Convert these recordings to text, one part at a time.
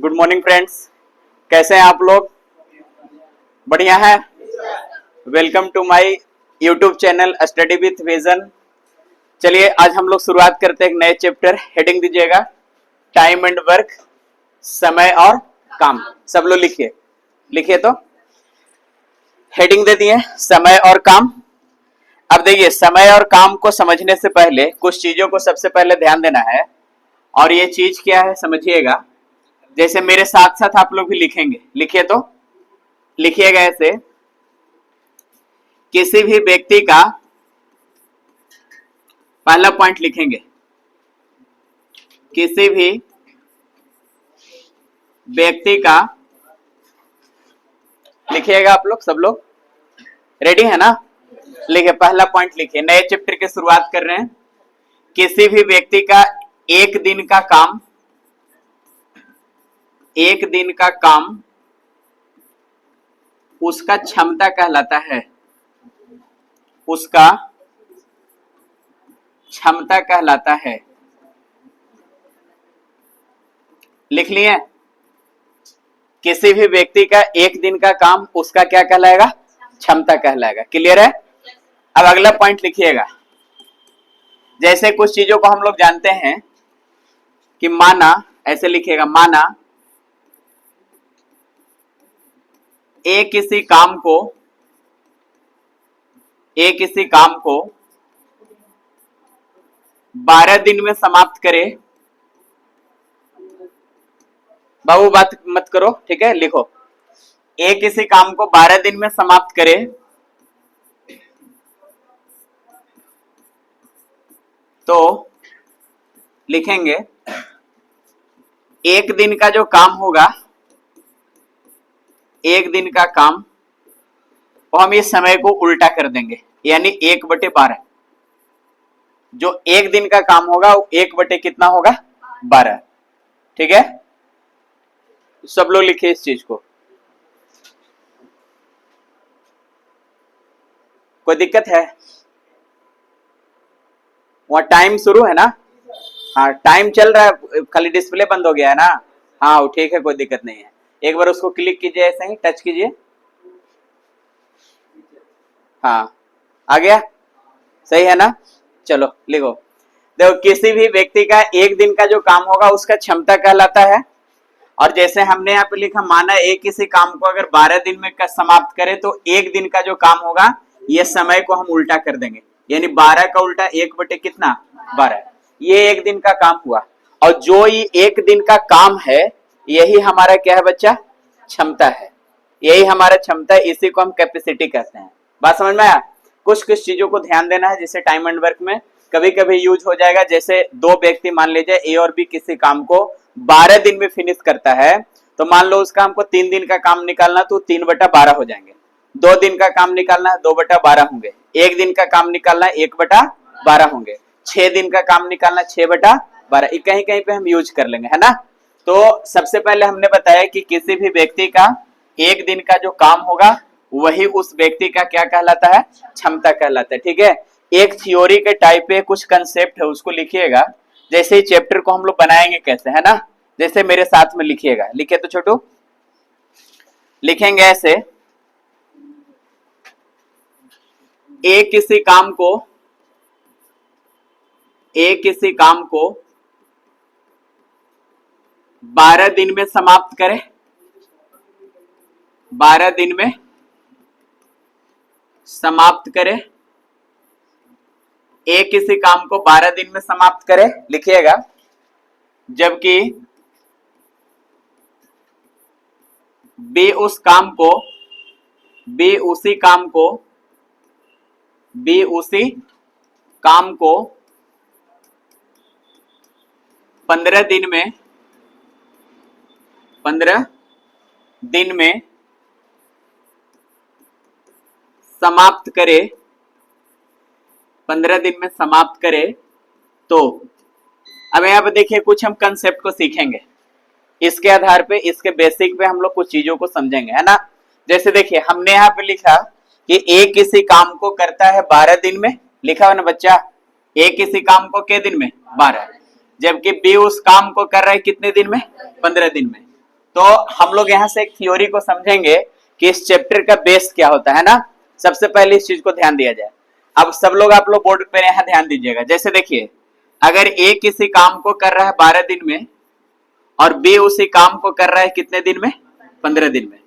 Good morning friends, कैसे हैं आप लोग? बढ़िया है। Welcome to my YouTube channel study with Vision. चलिए आज हम लोग शुरुआत करते हैं एक नए चैप्टर। हेडिंग दीजिएगा टाइम एंड वर्क, समय और काम। सब लोग लिखिए, लिखिए तो हेडिंग दे दिए समय और काम। अब देखिए, समय और काम को समझने से पहले कुछ चीजों को सबसे पहले ध्यान देना है। और ये चीज क्या है समझिएगा। जैसे मेरे साथ साथ आप लोग भी लिखेंगे, लिखिए तो लिखिएगा ऐसे। किसी भी व्यक्ति का पहला पॉइंट लिखेंगे, किसी भी व्यक्ति का, लिखिएगा आप लोग, सब लोग रेडी है ना? लिखिए, पहला पॉइंट लिखिए। नए चैप्टर की शुरुआत कर रहे हैं। किसी भी व्यक्ति का एक दिन का काम, एक दिन का काम उसका क्षमता कहलाता है, उसका क्षमता कहलाता है। लिख लिए? किसी भी व्यक्ति का एक दिन का काम उसका क्या कहलाएगा? क्षमता कहलाएगा। क्लियर है? अब अगला पॉइंट लिखिएगा। जैसे कुछ चीजों को हम लोग जानते हैं कि माना, ऐसे लिखिएगा, माना किसी काम को 12 दिन में समाप्त करे। बाबू बात मत करो, ठीक है? लिखो, किसी काम को 12 दिन में समाप्त करे तो लिखेंगे एक दिन का जो काम होगा, एक दिन का काम, वो हम इस समय को उल्टा कर देंगे, यानी 1/12। जो एक दिन का काम होगा वो 1 कितना होगा? 12। ठीक है? सब लोग लिखिए इस चीज को। कोई दिक्कत है? वहां टाइम शुरू है ना? हाँ, टाइम चल रहा है, खाली डिस्प्ले बंद हो गया है ना? हाँ, वो ठीक है, कोई दिक्कत नहीं है। एक बार उसको क्लिक कीजिए, ऐसे ही टच कीजिए। हाँ, आ गया? सही है ना? चलो लिखो। देखो, किसी भी व्यक्ति का एक दिन का जो काम होगा उसका क्षमता कहलाता है। और जैसे हमने यहाँ पे लिखा, माना किसी काम को अगर 12 दिन में समाप्त करे तो एक दिन का जो काम होगा ये समय को हम उल्टा कर देंगे, यानी 12 का उल्टा 1 कितना? 12। ये एक दिन का काम हुआ। और जो ये एक दिन का काम है यही हमारा क्या है बच्चा? क्षमता है। यही हमारा क्षमता है, इसी को हम कैपेसिटी कहते हैं। बात समझ में आया? कुछ कुछ चीजों को ध्यान देना है, जैसे टाइम एंड वर्क में कभी कभी यूज हो जाएगा। जैसे दो व्यक्ति, मान लीजिए ए और बी, किसी काम को 12 दिन में फिनिश करता है, तो मान लो उस काम को 3 दिन का काम निकालना तो 3/12 हो जाएंगे। 2 दिन का काम निकालना है 2/12 होंगे। एक दिन का काम निकालना है 1/12 होंगे। 6 दिन का काम निकालना 6/12। कहीं कहीं पे हम यूज कर लेंगे, है ना? तो सबसे पहले हमने बताया कि किसी भी व्यक्ति का एक दिन का जो काम होगा वही उस व्यक्ति का क्या कहलाता है? क्षमता कहलाता है। ठीक है? एक थ्योरी के टाइप पे कुछ कंसेप्ट है, उसको लिखिएगा। जैसे ही चैप्टर को हम लोग बनाएंगे कैसे, है ना? जैसे मेरे साथ में लिखिएगा। लिखे तो छोटू? लिखेंगे ऐसे, किसी काम को 12 दिन में समाप्त करे, 12 दिन में समाप्त करे। किसी काम को 12 दिन में समाप्त करे, लिखिएगा। जबकि बी उसी काम को 15 दिन में समाप्त करे, 15 दिन में समाप्त करे। तो अब यहाँ पे देखिए, कुछ हम कंसेप्ट को सीखेंगे। इसके आधार पे, इसके बेसिक पे हम लोग कुछ चीजों को समझेंगे, है ना? जैसे देखिए, हमने यहाँ पे लिखा कि एक किसी काम को करता है 12 दिन में, लिखा है ना बच्चा? एक किसी काम को कितने दिन में? 12। जबकि बी उस काम को कर रहा है कितने दिन में? 15 दिन में। तो हम लोग यहाँ से एक थ्योरी को समझेंगे कि इस चैप्टर का बेस क्या होता है ना। सबसे पहले इस चीज को ध्यान दिया जाए। अब सब लोग आप लोग बोर्ड पे यहाँ ध्यान दीजिएगा। जैसे देखिए, अगर ए किसी काम को कर रहा है 12 दिन में और बी उसी काम को कर रहा है कितने दिन में, 15 दिन में,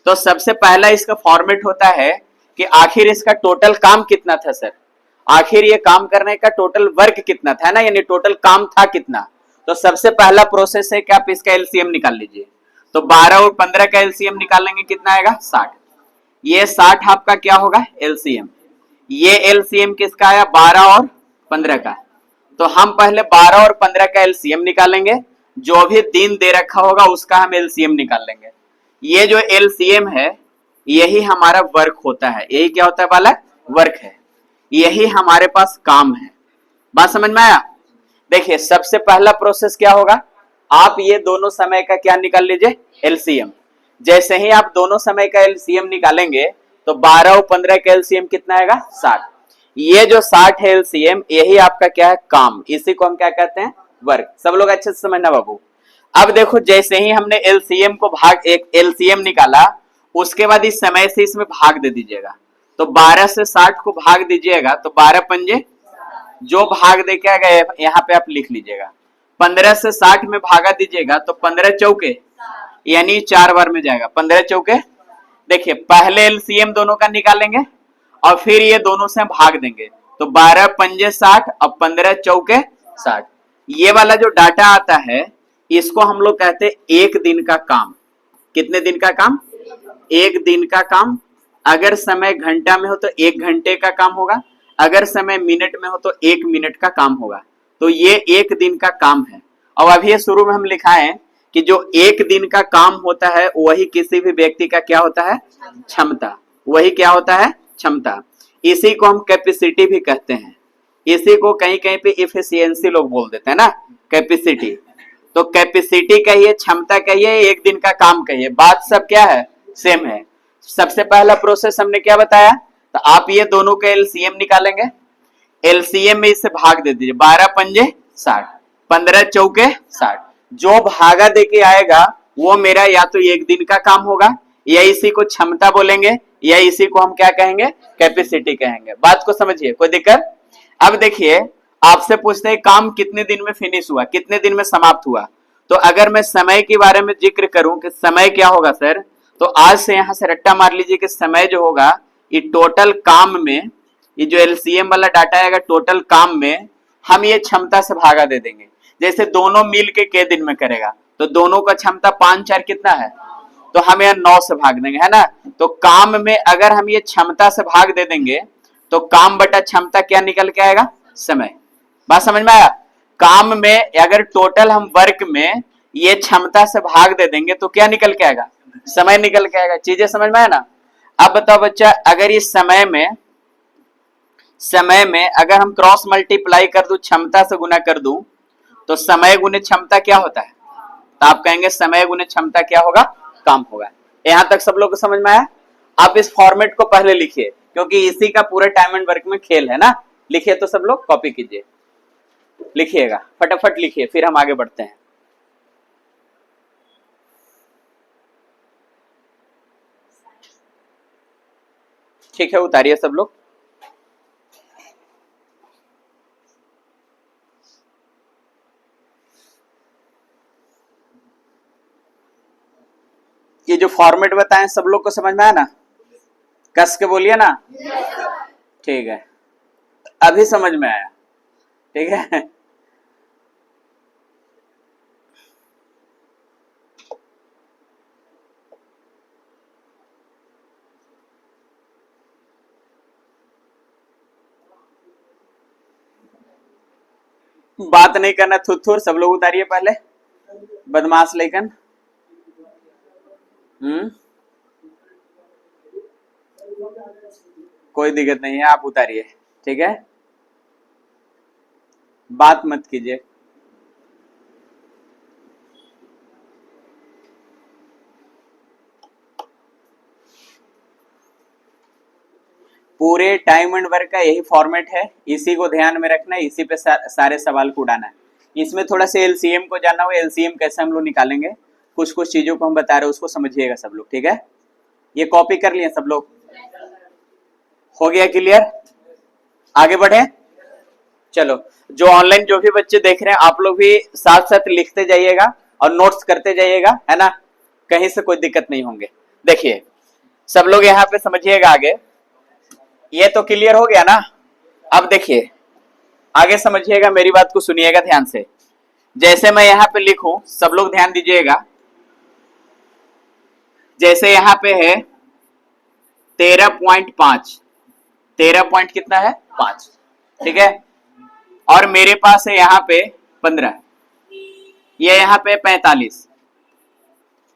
तो सबसे पहला इसका फॉर्मेट होता है कि आखिर इसका टोटल काम कितना था सर, आखिर ये काम करने का टोटल वर्क कितना था ना, यानी टोटल काम था कितना। तो सबसे पहला प्रोसेस है कि आप इसका एलसीएम निकाल लीजिए। तो 12 और 15 का एलसीएम निकालेंगे, कितना आएगा 60। ये 60 आपका क्या होगा एलसीएम। ये एलसीएम किसका आया 12 और 15 का। तो हम पहले 12 और 15 का एलसीएम निकालेंगे, जो भी दिन दे रखा होगा उसका हम एलसीएम निकाल लेंगे। ये जो एलसीएम है यही हमारा वर्क होता है। यही क्या होता है बालक, वर्क है। यही हमारे पास काम है। बात समझ में आया। देखिए सबसे पहला प्रोसेस क्या होगा, आप ये दोनों समय का क्या निकाल लीजिए एलसीएम। जैसे ही आप दोनों समय का एलसीएम निकालेंगे तो 12 और 15 का एलसीएम कितना आएगा 60। ये जो 60 है एलसीएम, यही आपका क्या है काम। इसी को हम क्या कहते हैं वर्क। सब लोग अच्छे से समझना बाबू। अब देखो जैसे ही हमने एलसीएम को भाग, एक एलसीएम निकाला, उसके बाद इस समय से इसमें भाग दे दीजिएगा। तो 12 से 60 को भाग दीजिएगा तो 12 पंजे, जो भाग दे के आ गए यहाँ पे आप लिख लीजिएगा। 15 से 60 में भागा दीजिएगा तो 15 चौके, यानी 4 बार में जाएगा 15 चौके। देखिए पहले एलसीएम दोनों का निकालेंगे और फिर ये दोनों से भाग देंगे। तो 12 पंजे 60 और 15 चौके 60। ये वाला जो डाटा आता है इसको हम लोग कहते हैं एक दिन का काम। कितने दिन का काम, एक दिन का काम। अगर समय घंटा में हो तो 1 घंटे का काम होगा, अगर समय मिनट में हो तो 1 मिनट का काम होगा। तो ये एक दिन का काम है। और अभी शुरू में हम लिखाएं कि जो एक दिन का काम होता है वही किसी भी व्यक्ति का क्या होता है क्षमता। वही क्या होता है क्षमता। इसी को हम कैपेसिटी भी कहते हैं। इसी को कहीं कहीं पे इफिशियंसी लोग बोल देते हैं ना, कैपेसिटी। तो कैपेसिटी कहिए, क्षमता कहिए, एक दिन का काम कहिए, बात सब क्या है सेम है। सबसे पहला प्रोसेस हमने क्या बताया, तो आप ये दोनों का एलसीएम निकालेंगे। एलसीएम में इसे भाग दे दीजिए, 12 पंजे 60, 15 चौके 60। जो भागा दे के आएगा वो मेरा या तो एक दिन का काम होगा, या इसी को क्षमता बोलेंगे, या इसी को हम क्या कहेंगे कैपेसिटी कहेंगे। बात को समझिए, कोई दिक्कत। अब देखिए आपसे पूछते हैं काम कितने दिन में फिनिश हुआ, कितने दिन में समाप्त हुआ। तो अगर मैं समय के बारे में जिक्र करूं कि समय क्या होगा सर, तो आज से यहां से रट्टा मार लीजिए कि समय जो होगा ये टोटल काम में, ये जो एलसीएम वाला डाटा आएगा टोटल काम में हम ये क्षमता से भागा दे देंगे। जैसे दोनों मिल के दिन में करेगा तो दोनों का क्षमता 5 4 कितना है, तो हम यहाँ 9 से भाग देंगे, है ना। तो काम में अगर हम ये क्षमता से भाग दे देंगे तो काम बटा क्षमता क्या निकल के आएगा समय। बात समझ में आया। काम में अगर टोटल हम वर्क में ये क्षमता से भाग दे देंगे तो क्या निकल के आएगा समय निकल के आएगा। चीजें समझ में आया ना। अब बताओ बच्चा, अगर इस समय में अगर हम क्रॉस मल्टीप्लाई कर दूं, क्षमता से गुना कर दूं, तो समय गुने क्षमता क्या होता है, तो आप कहेंगे समय गुने क्षमता क्या होगा काम होगा। यहां तक सब लोग को समझ में आया। आप इस फॉर्मेट को पहले लिखिए क्योंकि इसी का पूरा टाइम एंड वर्क में खेल है ना। लिखिए तो सब लोग कॉपी कीजिए, लिखिएगा फटाफट लिखिए, फिर हम आगे बढ़ते हैं। ठीक है, उतारिए सब लोग। ये जो फॉर्मेट बताएं सब लोग को समझ में आया ना, कस के बोलिए ना। ठीक है, अभी समझ में आया। ठीक है, बात नहीं करना थुथुर, सब लोग उतारिए पहले, बदमाश लेकिन। कोई दिक्कत नहीं है, आप उतारिए। ठीक है, बात मत कीजिए। पूरे टाइम एंड वर्क का यही फॉर्मेट है, इसी को ध्यान में रखना है, इसी पे सारे सवाल को उड़ाना है। इसमें थोड़ा सा एलसीएम को जानना हो, एलसीएम कैसे हम लोग निकालेंगे कुछ कुछ चीजों को हम बता रहे हैं उसको समझिएगा सब लोग, ठीक है। ये कॉपी कर लिए सब लोग, हो गया क्लियर, आगे बढ़े। चलो जो ऑनलाइन जो भी बच्चे देख रहे हैं आप लोग भी साथ साथ लिखते जाइएगा और नोट्स करते जाइएगा, है ना, कहीं से कोई दिक्कत नहीं होंगे। देखिए सब लोग यहाँ पे समझिएगा आगे, ये तो क्लियर हो गया ना। अब देखिए आगे समझिएगा, मेरी बात को सुनिएगा ध्यान से। जैसे मैं यहाँ पे लिखूं, सब लोग ध्यान दीजिएगा। जैसे यहाँ पे है 13.5, 13 पॉइंट कितना है 5, ठीक है। और मेरे पास है यहाँ पे 15, ये यहाँ पे 45,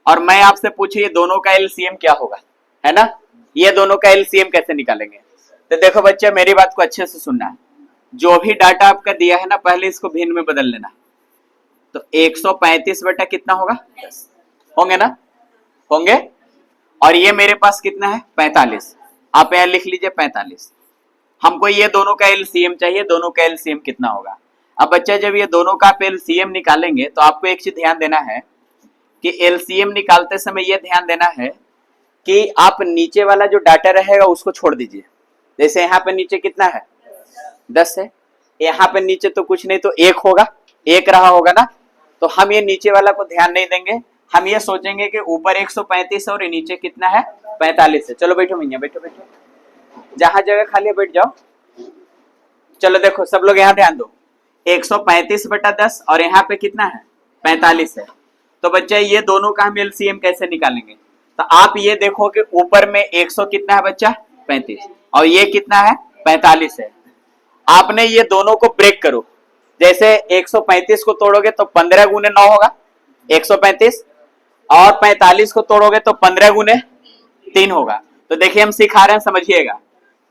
और मैं आपसे पूछे ये दोनों का एलसीएम क्या होगा, है ना। ये दोनों का एलसीएम कैसे निकालेंगे? तो देखो बच्चे मेरी बात को अच्छे से सुनना है। जो भी डाटा आपका दिया है ना, पहले इसको भिन्न में बदल लेना। तो 135 बटा कितना होगा 10 होंगे ना, होंगे। और ये मेरे पास कितना है 45, आप यहां लिख लीजिए 45। हमको ये दोनों का एलसीएम चाहिए, दोनों का एलसीएम कितना होगा। अब बच्चा जब ये दोनों का आप एलसीएम निकालेंगे तो आपको एक चीज ध्यान देना है कि एलसीएम निकालते समय ये ध्यान देना है कि आप नीचे वाला जो डाटा रहेगा उसको छोड़ दीजिए। जैसे यहाँ पे नीचे कितना है 10 है, यहाँ पे नीचे तो कुछ नहीं, तो 1 होगा, 1 रहा होगा ना। तो हम ये नीचे वाला को ध्यान नहीं देंगे, हम ये सोचेंगे कि ऊपर 135 और नीचे कितना है 45 है। चलो बैठो भैया, बैठो बैठो, जहां जगह खाली है बैठ जाओ। चलो देखो सब लोग यहाँ ध्यान दो, 135 बटा 10 और यहाँ पे कितना है 45 है। तो बच्चा ये दोनों का हम एलसीएम कैसे निकालेंगे? तो आप ये देखो कि ऊपर में 100 कितना है बच्चा 35 और ये कितना है 45 है। आपने ये दोनों को ब्रेक करो। जैसे 135 को तोड़ोगे तो 15 गुने 9 होगा 135, और 45 को तोड़ोगे तो 15 गुने 3 होगा। तो देखिए हम सिखा रहे हैं, समझिएगा।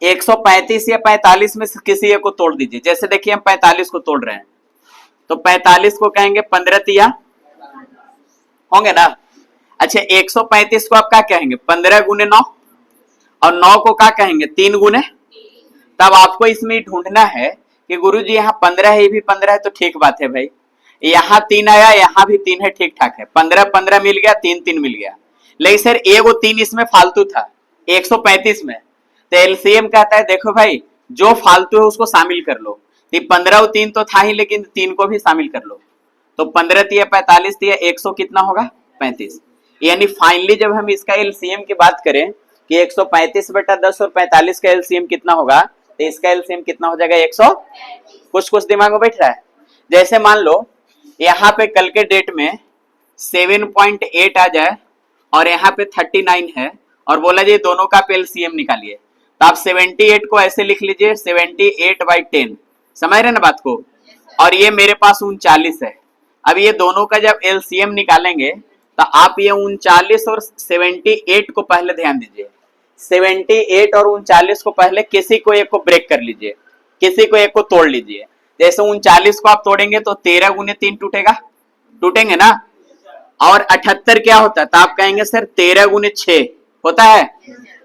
135 या 45 में से किसी एक को तोड़ दीजिए। जैसे देखिए हम 45 को तोड़ रहे हैं, तो 45 को कहेंगे 15 तिया होंगे ना। अच्छा 135 को आप क्या कहेंगे 15 गुने 9, और 9 को क्या कहेंगे 3 गुने। तब आपको इसमें ढूंढना है कि गुरुजी यहाँ 15 है, ये भी 15 है, तो ठीक बात है भाई। यहाँ 3 आया, यहाँ भी 3 है, ठीक ठाक है। 15 15 मिल गया, 3 3 मिल गया। लेकिन सर एगो 3 इसमें फालतू था 135 में। तो एलसीएम कहता है देखो भाई जो फालतू है उसको शामिल कर लो। 15 और 3 तो था ही, लेकिन 3 को भी शामिल कर लो। तो 15 तिया 45 तिया 100 कितना होगा 35। यानी फाइनली जब हम इसका एलसीएम की बात करें कि 135 बटा 10 और 45 का एलसीएम कितना होगा, तो इसका एलसीएम कितना हो जाएगा 100। कुछ कुछ दिमाग में बैठ रहा है। जैसे मान लो यहाँ पे कल के डेट में 7.8 आ जाए और यहाँ पे 39 है, और बोला जी दोनों का एलसीएम निकालिए। तो आप 78 को ऐसे लिख लीजिए 78/10, समझ रहे ना बात को। और ये मेरे पास 39 है। अब ये दोनों का जब एलसीएम निकालेंगे तो आप ये 39 और 78 को पहले ध्यान दीजिए। 78 और 39 को पहले किसी को एक को ब्रेक कर लीजिए, किसी को एक को तोड़ लीजिए। जैसे 39 को आप तोड़ेंगे तो 13 गुने 3 टूटेगा, टूटेंगे ना। और 78 क्या होता है, तो आप कहेंगे सर 13 गुने 6 होता है।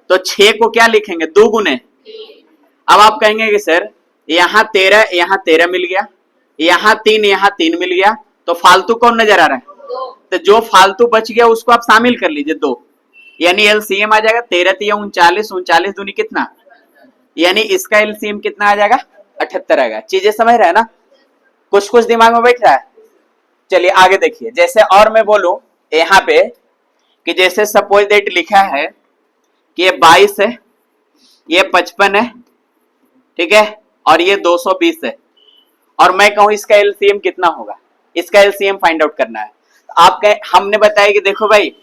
तो 6 को क्या लिखेंगे 2 गुने। अब आप कहेंगे कि सर यहाँ 13 मिल गया, यहाँ 3 मिल गया, तो फालतू कौन नजर आ रहा है? तो जो फालतू बच गया उसको आप शामिल कर लीजिए 2, यानी एलसीएम आ जाएगा 13 तिया 39, 39 दूनी कितना, यानी इसका एलसीएम कितना आ जाएगा 78 आएगा। चीजें समझ रहे हैं ना, कुछ कुछ दिमाग में बैठ रहा है। चलिए आगे देखिए। जैसे और मैं बोलूं यहाँ पे कि जैसे सपोज दैट लिखा है कि ये 22 है, ये 55 है, ठीक है, और ये 220 है, और मैं कहूं इसका एलसीएम कितना होगा, इसका एलसीएम फाइंड आउट करना है। तो आप कहे, हमने बताया कि देखो भाई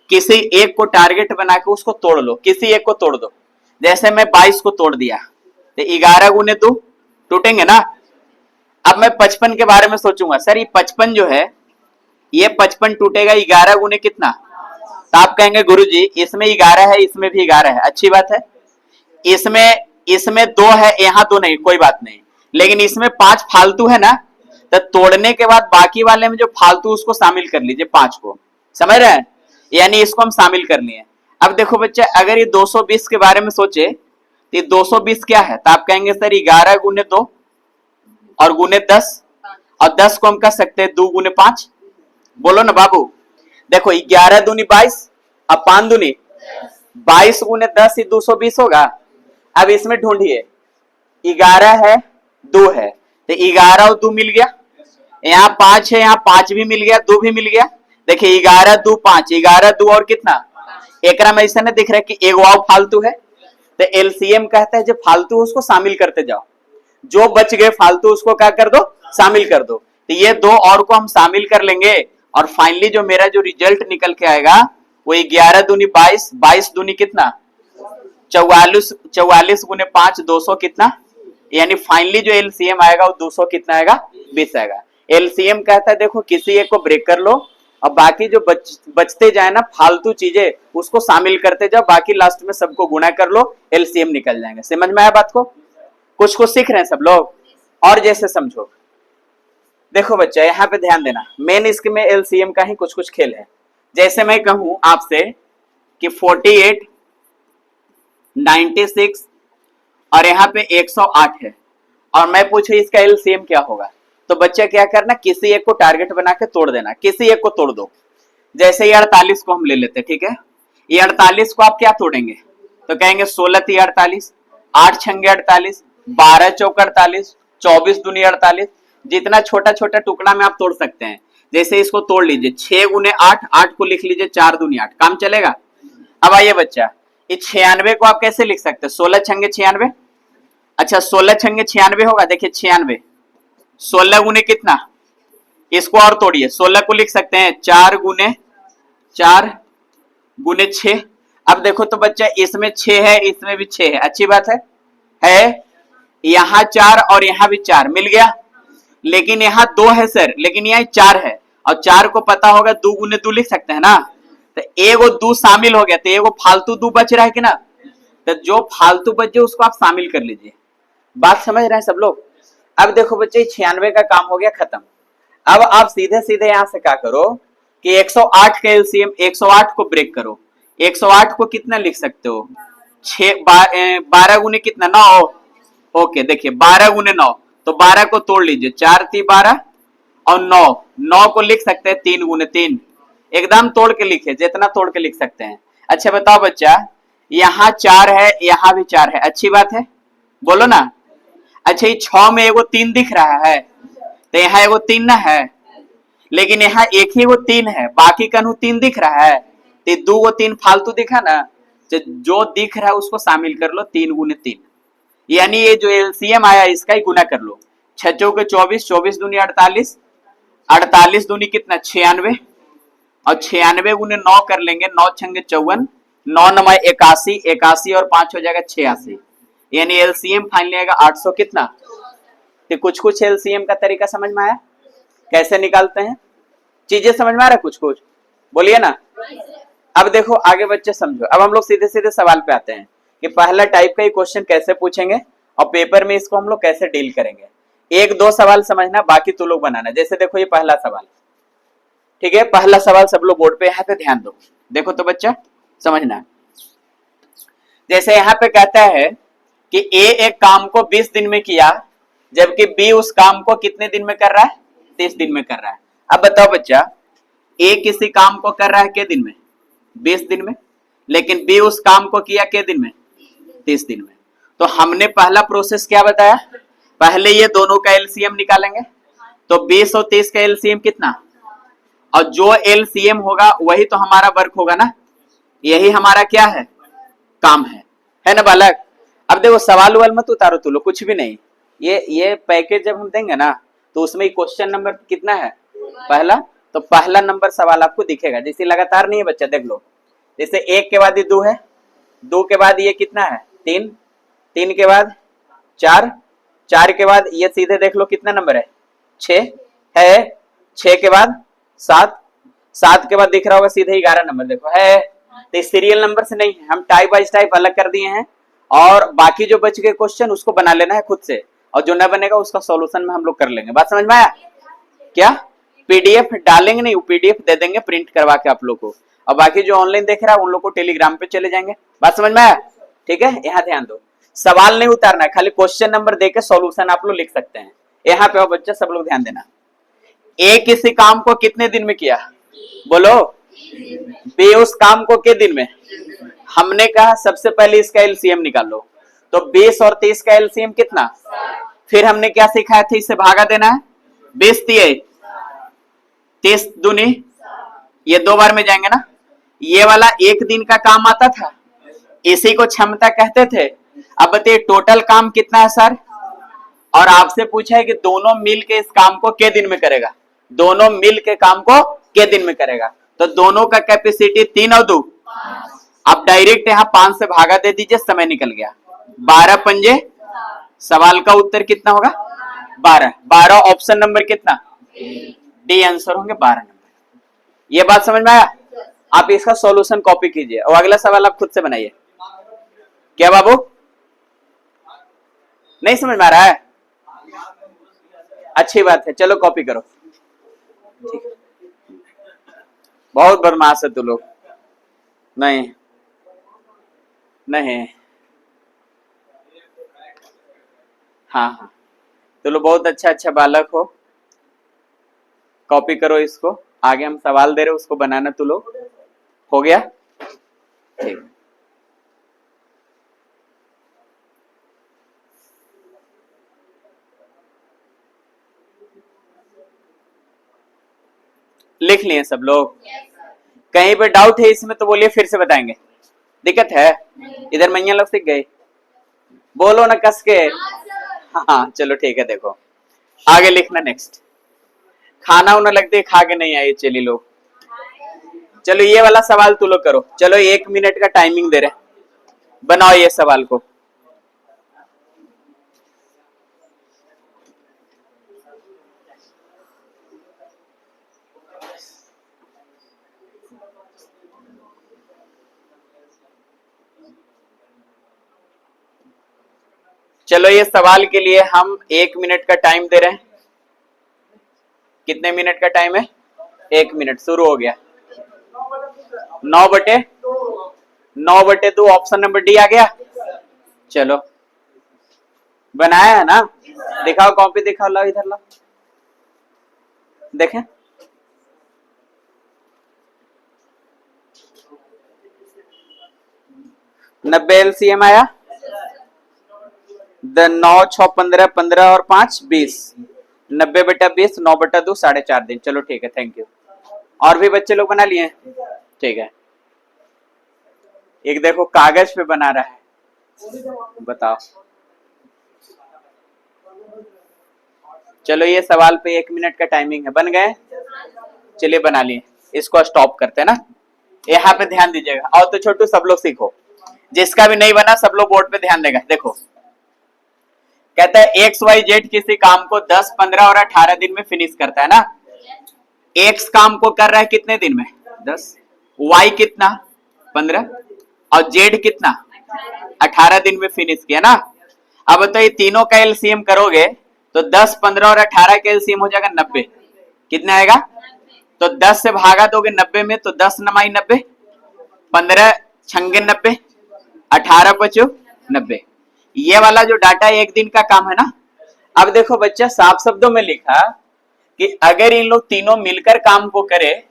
किसी एक को टारगेट बना के उसको तोड़ लो, किसी एक को तोड़ दो। जैसे मैं 22 को तोड़ दिया तो 11 गुने 2 टूटेंगे ना। अब मैं 55 के बारे में सोचूंगा, सर ये 55 जो है ये 55 टूटेगा 11 गुने कितना। तो आप कहेंगे गुरुजी इसमें 11 है, इसमें भी 11 है, अच्छी बात है। इसमें 2 है, यहाँ 2 नहीं, कोई बात नहीं, लेकिन इसमें 5 फालतू है ना। तो तोड़ने के बाद बाकी वाले में जो फालतू उसको शामिल कर लीजिए 5 को, समझ रहे हैं, यानी इसको हम शामिल कर लिए। अब देखो बच्चे अगर ये 220 के बारे में सोचे तो ये 220 क्या है, तो आप कहेंगे सर 11 गुने 2 और गुने 10, और 10 को हम कर सकते हैं 2 गुने 5, बोलो ना बाबू। देखो 11 दूनी 22, अब 5 दूनी 22 गुने 10 ही 220 होगा। अब इसमें ढूंढिए, 11 है 2 है, तो 11 और 2 मिल गया, यहाँ 5 है, यहाँ 5 भी मिल गया, 2 भी मिल गया। देखिए 11 2 5, 11 2 और कितना, एकरा में ऐसा नहीं दिख रहा है कि एक वाव फालतू है, तो एलसीएम कहता है जो फालतू उसको शामिल करते जाओ, जो बच गए फालतू उसको क्या कर दो, शामिल कर दो। तो ये दो और को हम शामिल कर लेंगे और फाइनली जो मेरा जो रिजल्ट निकल के आएगा वो 11 दूनी 22, 22 दूनी कितना 44, 44 गुने 5 200 कितना, यानी फाइनली जो एलसीएम आएगा वो 200 कितना आएगा 20 आएगा। एलसीएम कहता है देखो किसी एक को ब्रेक कर लो और बाकी जो बचते जाए ना फालतू चीजें उसको शामिल करते जाओ, बाकी लास्ट में सबको गुणा कर लो, एलसीएम निकल जाएंगे। समझ में आया बात को? कुछ कुछ सीख रहे हैं सब लोग। और जैसे समझो, देखो बच्चा यहाँ पे ध्यान देना, मेन इसके में एलसीएम का ही कुछ कुछ खेल है। जैसे मैं कहूं आपसे कि 48, 96 और यहाँ पे 108 है और मैं पूछू इसका एलसीएम क्या होगा, तो बच्चा क्या करना, किसी एक को टारगेट बना के तोड़ देना, किसी एक को तोड़ दो। जैसे ये 48 को हम ले लेते हैं, ठीक है, ये 48 को आप क्या तोड़ेंगे, तो कहेंगे 16 × 48, 8 × 48, 12 × 4 48, 24 दूनी 48, जितना छोटा छोटा टुकड़ा में आप तोड़ सकते हैं। जैसे इसको तोड़ लीजिए 6 गुने 8, 8 को लिख लीजिए 4 दूनी 8, काम चलेगा। अब आइए बच्चा, ये 96 को आप कैसे लिख सकते हैं, 16 × 96, अच्छा 16 × 96 होगा, देखिए 96, 16 गुने कितना, इसको और तोड़िए, 16 को लिख सकते हैं 4 गुने 4 गुने 6। अब देखो तो बच्चा इसमें 6 है, इसमें भी 6 है, अच्छी बात है यहाँ 4 और यहाँ भी 4 मिल गया, लेकिन यहाँ 2 है सर, लेकिन यहाँ 4 है और 4 को पता होगा 2 गुने 2 लिख सकते हैं ना, तो एगो 2 शामिल हो गया, तो एगो फालतू 2 बच रहा है कि ना, तो जो फालतू बचे उसको आप शामिल कर लीजिए। बात समझ रहे हैं सब लोग? अब देखो बच्चे 96 का काम हो गया खत्म। अब आप सीधे सीधे यहां से क्या करो कि 108 का एलसीएम, 108 को ब्रेक करो, 108 को कितना लिख सकते हो, 12 गुने कितना 9, ओके देखिए 12 गुने 9, तो 12 को तोड़ लीजिए, 4 × 3 12 और 9 को लिख सकते हैं 3 गुने 3, एकदम तोड़ के लिखे, जितना तोड़ के लिख सकते हैं। अच्छा बताओ बच्चा, यहाँ 4 है, यहाँ भी 4 है, अच्छी बात है, बोलो ना। अच्छा ये 6 में एगो 3 दिख रहा है, तो यहाँ एगो 3 ना है, लेकिन यहाँ एक ही वो 3 है, बाकी कन्हू 3 दिख रहा है, तो 2 गो 3 फालतू दिखा ना, तो जो दिख रहा है उसको शामिल कर लो 3 गुने 3, यानी ये जो एलसीएम आया इसका ही गुना कर लो, 6 चौके 24, 24 दूनी 48, 48 दूनी कितना 96 और 96 गुने 9 कर लेंगे, 9 × 6 54, 9 × 9 81, 81 और 5 हो जाएगा 86, यानी एलसीएम फाइनली आएगा 800 कितना। तो कुछ कुछ एलसीएम का तरीका समझ में आया, कैसे निकालते हैं, चीजें समझ में आ रहा है कुछ कुछ, बोलिए ना। अब देखो आगे बच्चे समझो, अब हम लोग सीधे सीधे सवाल पे आते हैं कि पहला टाइप का ये क्वेश्चन कैसे पूछेंगे और पेपर में इसको हम लोग कैसे डील करेंगे। एक दो सवाल समझना, बाकी तो लोग बनाना। जैसे देखो ये पहला सवाल, ठीक है, पहला सवाल सब लोग बोर्ड पे यहाँ पे ध्यान दो, देखो तो बच्चा समझना। जैसे यहाँ पे कहता है कि ए एक काम को 20 दिन में किया, जबकि बी उस काम को कितने दिन में कर रहा है, 30 दिन में कर रहा है। अब बताओ बच्चा, ए किसी काम को कर रहा है के दिन में, 20 दिन में, लेकिन बी उस काम को किया के दिन में, 30 दिन में। तो हमने पहला प्रोसेस क्या बताया, पहले ये दोनों का एलसीएम निकालेंगे, तो 20 और 30 का एलसीएम कितना, और जो एलसीएम होगा वही तो हमारा वर्क होगा ना, यही हमारा क्या है, काम है ना बालक। अब देखो सवाल वाल मत उतारो तुम लोग, कुछ भी नहीं, ये पैकेज जब हम देंगे ना तो उसमें क्वेश्चन नंबर कितना है, पहला, तो पहला नंबर सवाल आपको दिखेगा। जैसे लगातार नहीं है बच्चा, देख लो, जैसे 1 के बाद ये 2 है, 2 के बाद ये कितना है 3, 3 के बाद 4, 4 के बाद ये सीधे देख लो कितना नंबर है 6 है, 6 के बाद 7, 7 के बाद दिख रहा होगा सीधे 11 नंबर देखो है। तो सीरियल नंबर से नहीं है, हम टाइप बाई टाइप अलग कर दिए हैं, और बाकी जो बच गए क्वेश्चन उसको बना लेना है खुद से, और जो न बनेगा उसका सॉल्यूशन में हम लोग कर लेंगे। बात समझ में आया क्या? पीडीएफ डालेंगे नहीं, वो पीडीएफ दे देंगे प्रिंट करवा के आप लोग को, और बाकी जो ऑनलाइन देख रहा है उन लोग को टेलीग्राम पे चले जाएंगे। बात समझ में आया? ठीक है, यहाँ ध्यान दो, सवाल नहीं उतारना है, खाली क्वेश्चन नंबर देके सॉल्यूशन आप लोग लिख सकते हैं। यहाँ पे बच्चा सब लोग ध्यान देना, ए किसी काम को कितने दिन में किया, बोलो बी उस काम को के दिन में। हमने कहा सबसे पहले इसका एलसीएम निकाल लो, तो 20 और 30 का एलसीएम कितना। फिर हमने क्या सिखाया था, इससे भागा देना है। 20 दिए 30 दूनी, ये 2 बार में जाएंगे ना। ये वाला एक दिन का काम आता था, इसी को क्षमता कहते थे। अब बताइए टोटल काम कितना है सर, और आपसे पूछा है कि दोनों मिल के इस काम को के दिन में करेगा, दोनों मिल के काम को के दिन में करेगा, तो दोनों का कैपेसिटी 3 और 2। अब डायरेक्ट यहां 5 से भागा दे दीजिए, समय निकल गया। 12 पंजे, सवाल का उत्तर कितना होगा 12। 12 ऑप्शन नंबर कितना, डी आंसर होंगे 12 नंबर। ये बात समझ में आया। आप इसका सॉल्यूशन कॉपी कीजिए और अगला सवाल आप खुद से बनाइए। क्या बाबू, नहीं समझ में आ रहा है, अच्छी बात है, चलो कॉपी करो। ठीक है, बहुत बदमाश है तू लोग। नहीं नहीं, हाँ हाँ, तो लोग बहुत अच्छा अच्छा बालक हो, कॉपी करो इसको। आगे हम सवाल दे रहे हो, उसको बनाना तू लोग। हो गया, ठीक। लिख लिए सब लोग। कहीं पे डाउट है इसमें तो बोलिए, फिर से बताएंगे। दिक्कत है, इधर मैया लोग सीख गए, बोलो ना कस के। हाँ चलो ठीक है, देखो आगे लिखना। नेक्स्ट, खाना उन्हें लगते खा के नहीं आए, चलिए लोग। चलो ये वाला सवाल तू लोग करो। चलो 1 मिनट का टाइमिंग दे रहे, बनाओ ये सवाल को। चलो ये सवाल के लिए हम 1 मिनट का टाइम दे रहे हैं। कितने मिनट का टाइम है, 1 मिनट। शुरू हो गया। 9/2 ऑप्शन नंबर डी आ गया। चलो बनाया है ना, दिखाओ कॉपी दिखाओ, लाओ इधर लाओ, देखें। नब्बे एलसीएम आया। 9 6 15, 15 और 5 20, 90/20, 9/2 4.5 दिन। चलो ठीक है, थैंक यू। और भी बच्चे लोग बना लिए, ठीक है। एक देखो कागज पे बना रहा है, बताओ। चलो ये सवाल पे 1 मिनट का टाइमिंग है, बन गए। चलिए बना लिए, इसको स्टॉप करते हैं ना। यहाँ पे ध्यान दीजिएगा, और तो छोटू सब लोग सीखो। जिसका भी नहीं बना सब लोग बोर्ड पे ध्यान देगा। देखो कहता है XYZ किसी काम को 10, 15 और 18 दिन में फिनिश करता है ना। X काम को कर रहा है कितने दिन में, 10, Y कितना 15 और Z कितना 18 दिन में फिनिश किया ना। अब तो ये तीनों का एलसीएम करोगे तो 10, 15 और 18 का एलसीएम हो जाएगा 90। कितना आएगा, तो 10 से भागा दोगे 90 में, तो 10 9 90, 15 छंगे 90, 18 5 90। ये वाला जो डाटा 1 दिन का काम है ना। अब देखो बच्चा, साफ शब्दों में लिखा कि अगर इन लोग तीनों मिलकर काम को करे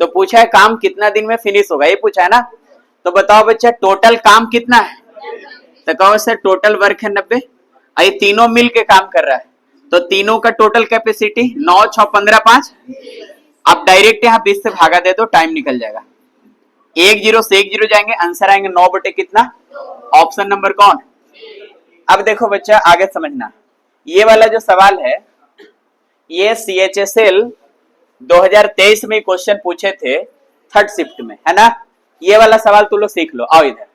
तो पूछा है काम कितना दिन में फिनिश होगा, ये पूछा है ना। तो बताओ बच्चा टोटल काम कितना है, तो कहो सर टोटल वर्क है 90। ये तीनों मिल के काम कर रहा है, तो तीनों का टोटल कैपेसिटी 9 6 15 5। आप डायरेक्ट यहाँ 20 से भागा दे दो, टाइम निकल जाएगा। 1 0 से 1 0 जाएंगे, आंसर आएंगे 9 कितना, ऑप्शन नंबर कौन। अब देखो बच्चा आगे समझना, ये वाला जो सवाल है ये CHSL 2023 में क्वेश्चन पूछे थे 3rd शिफ्ट में, है ना। ये वाला सवाल तुम लोग सीख लो। आओ इधर,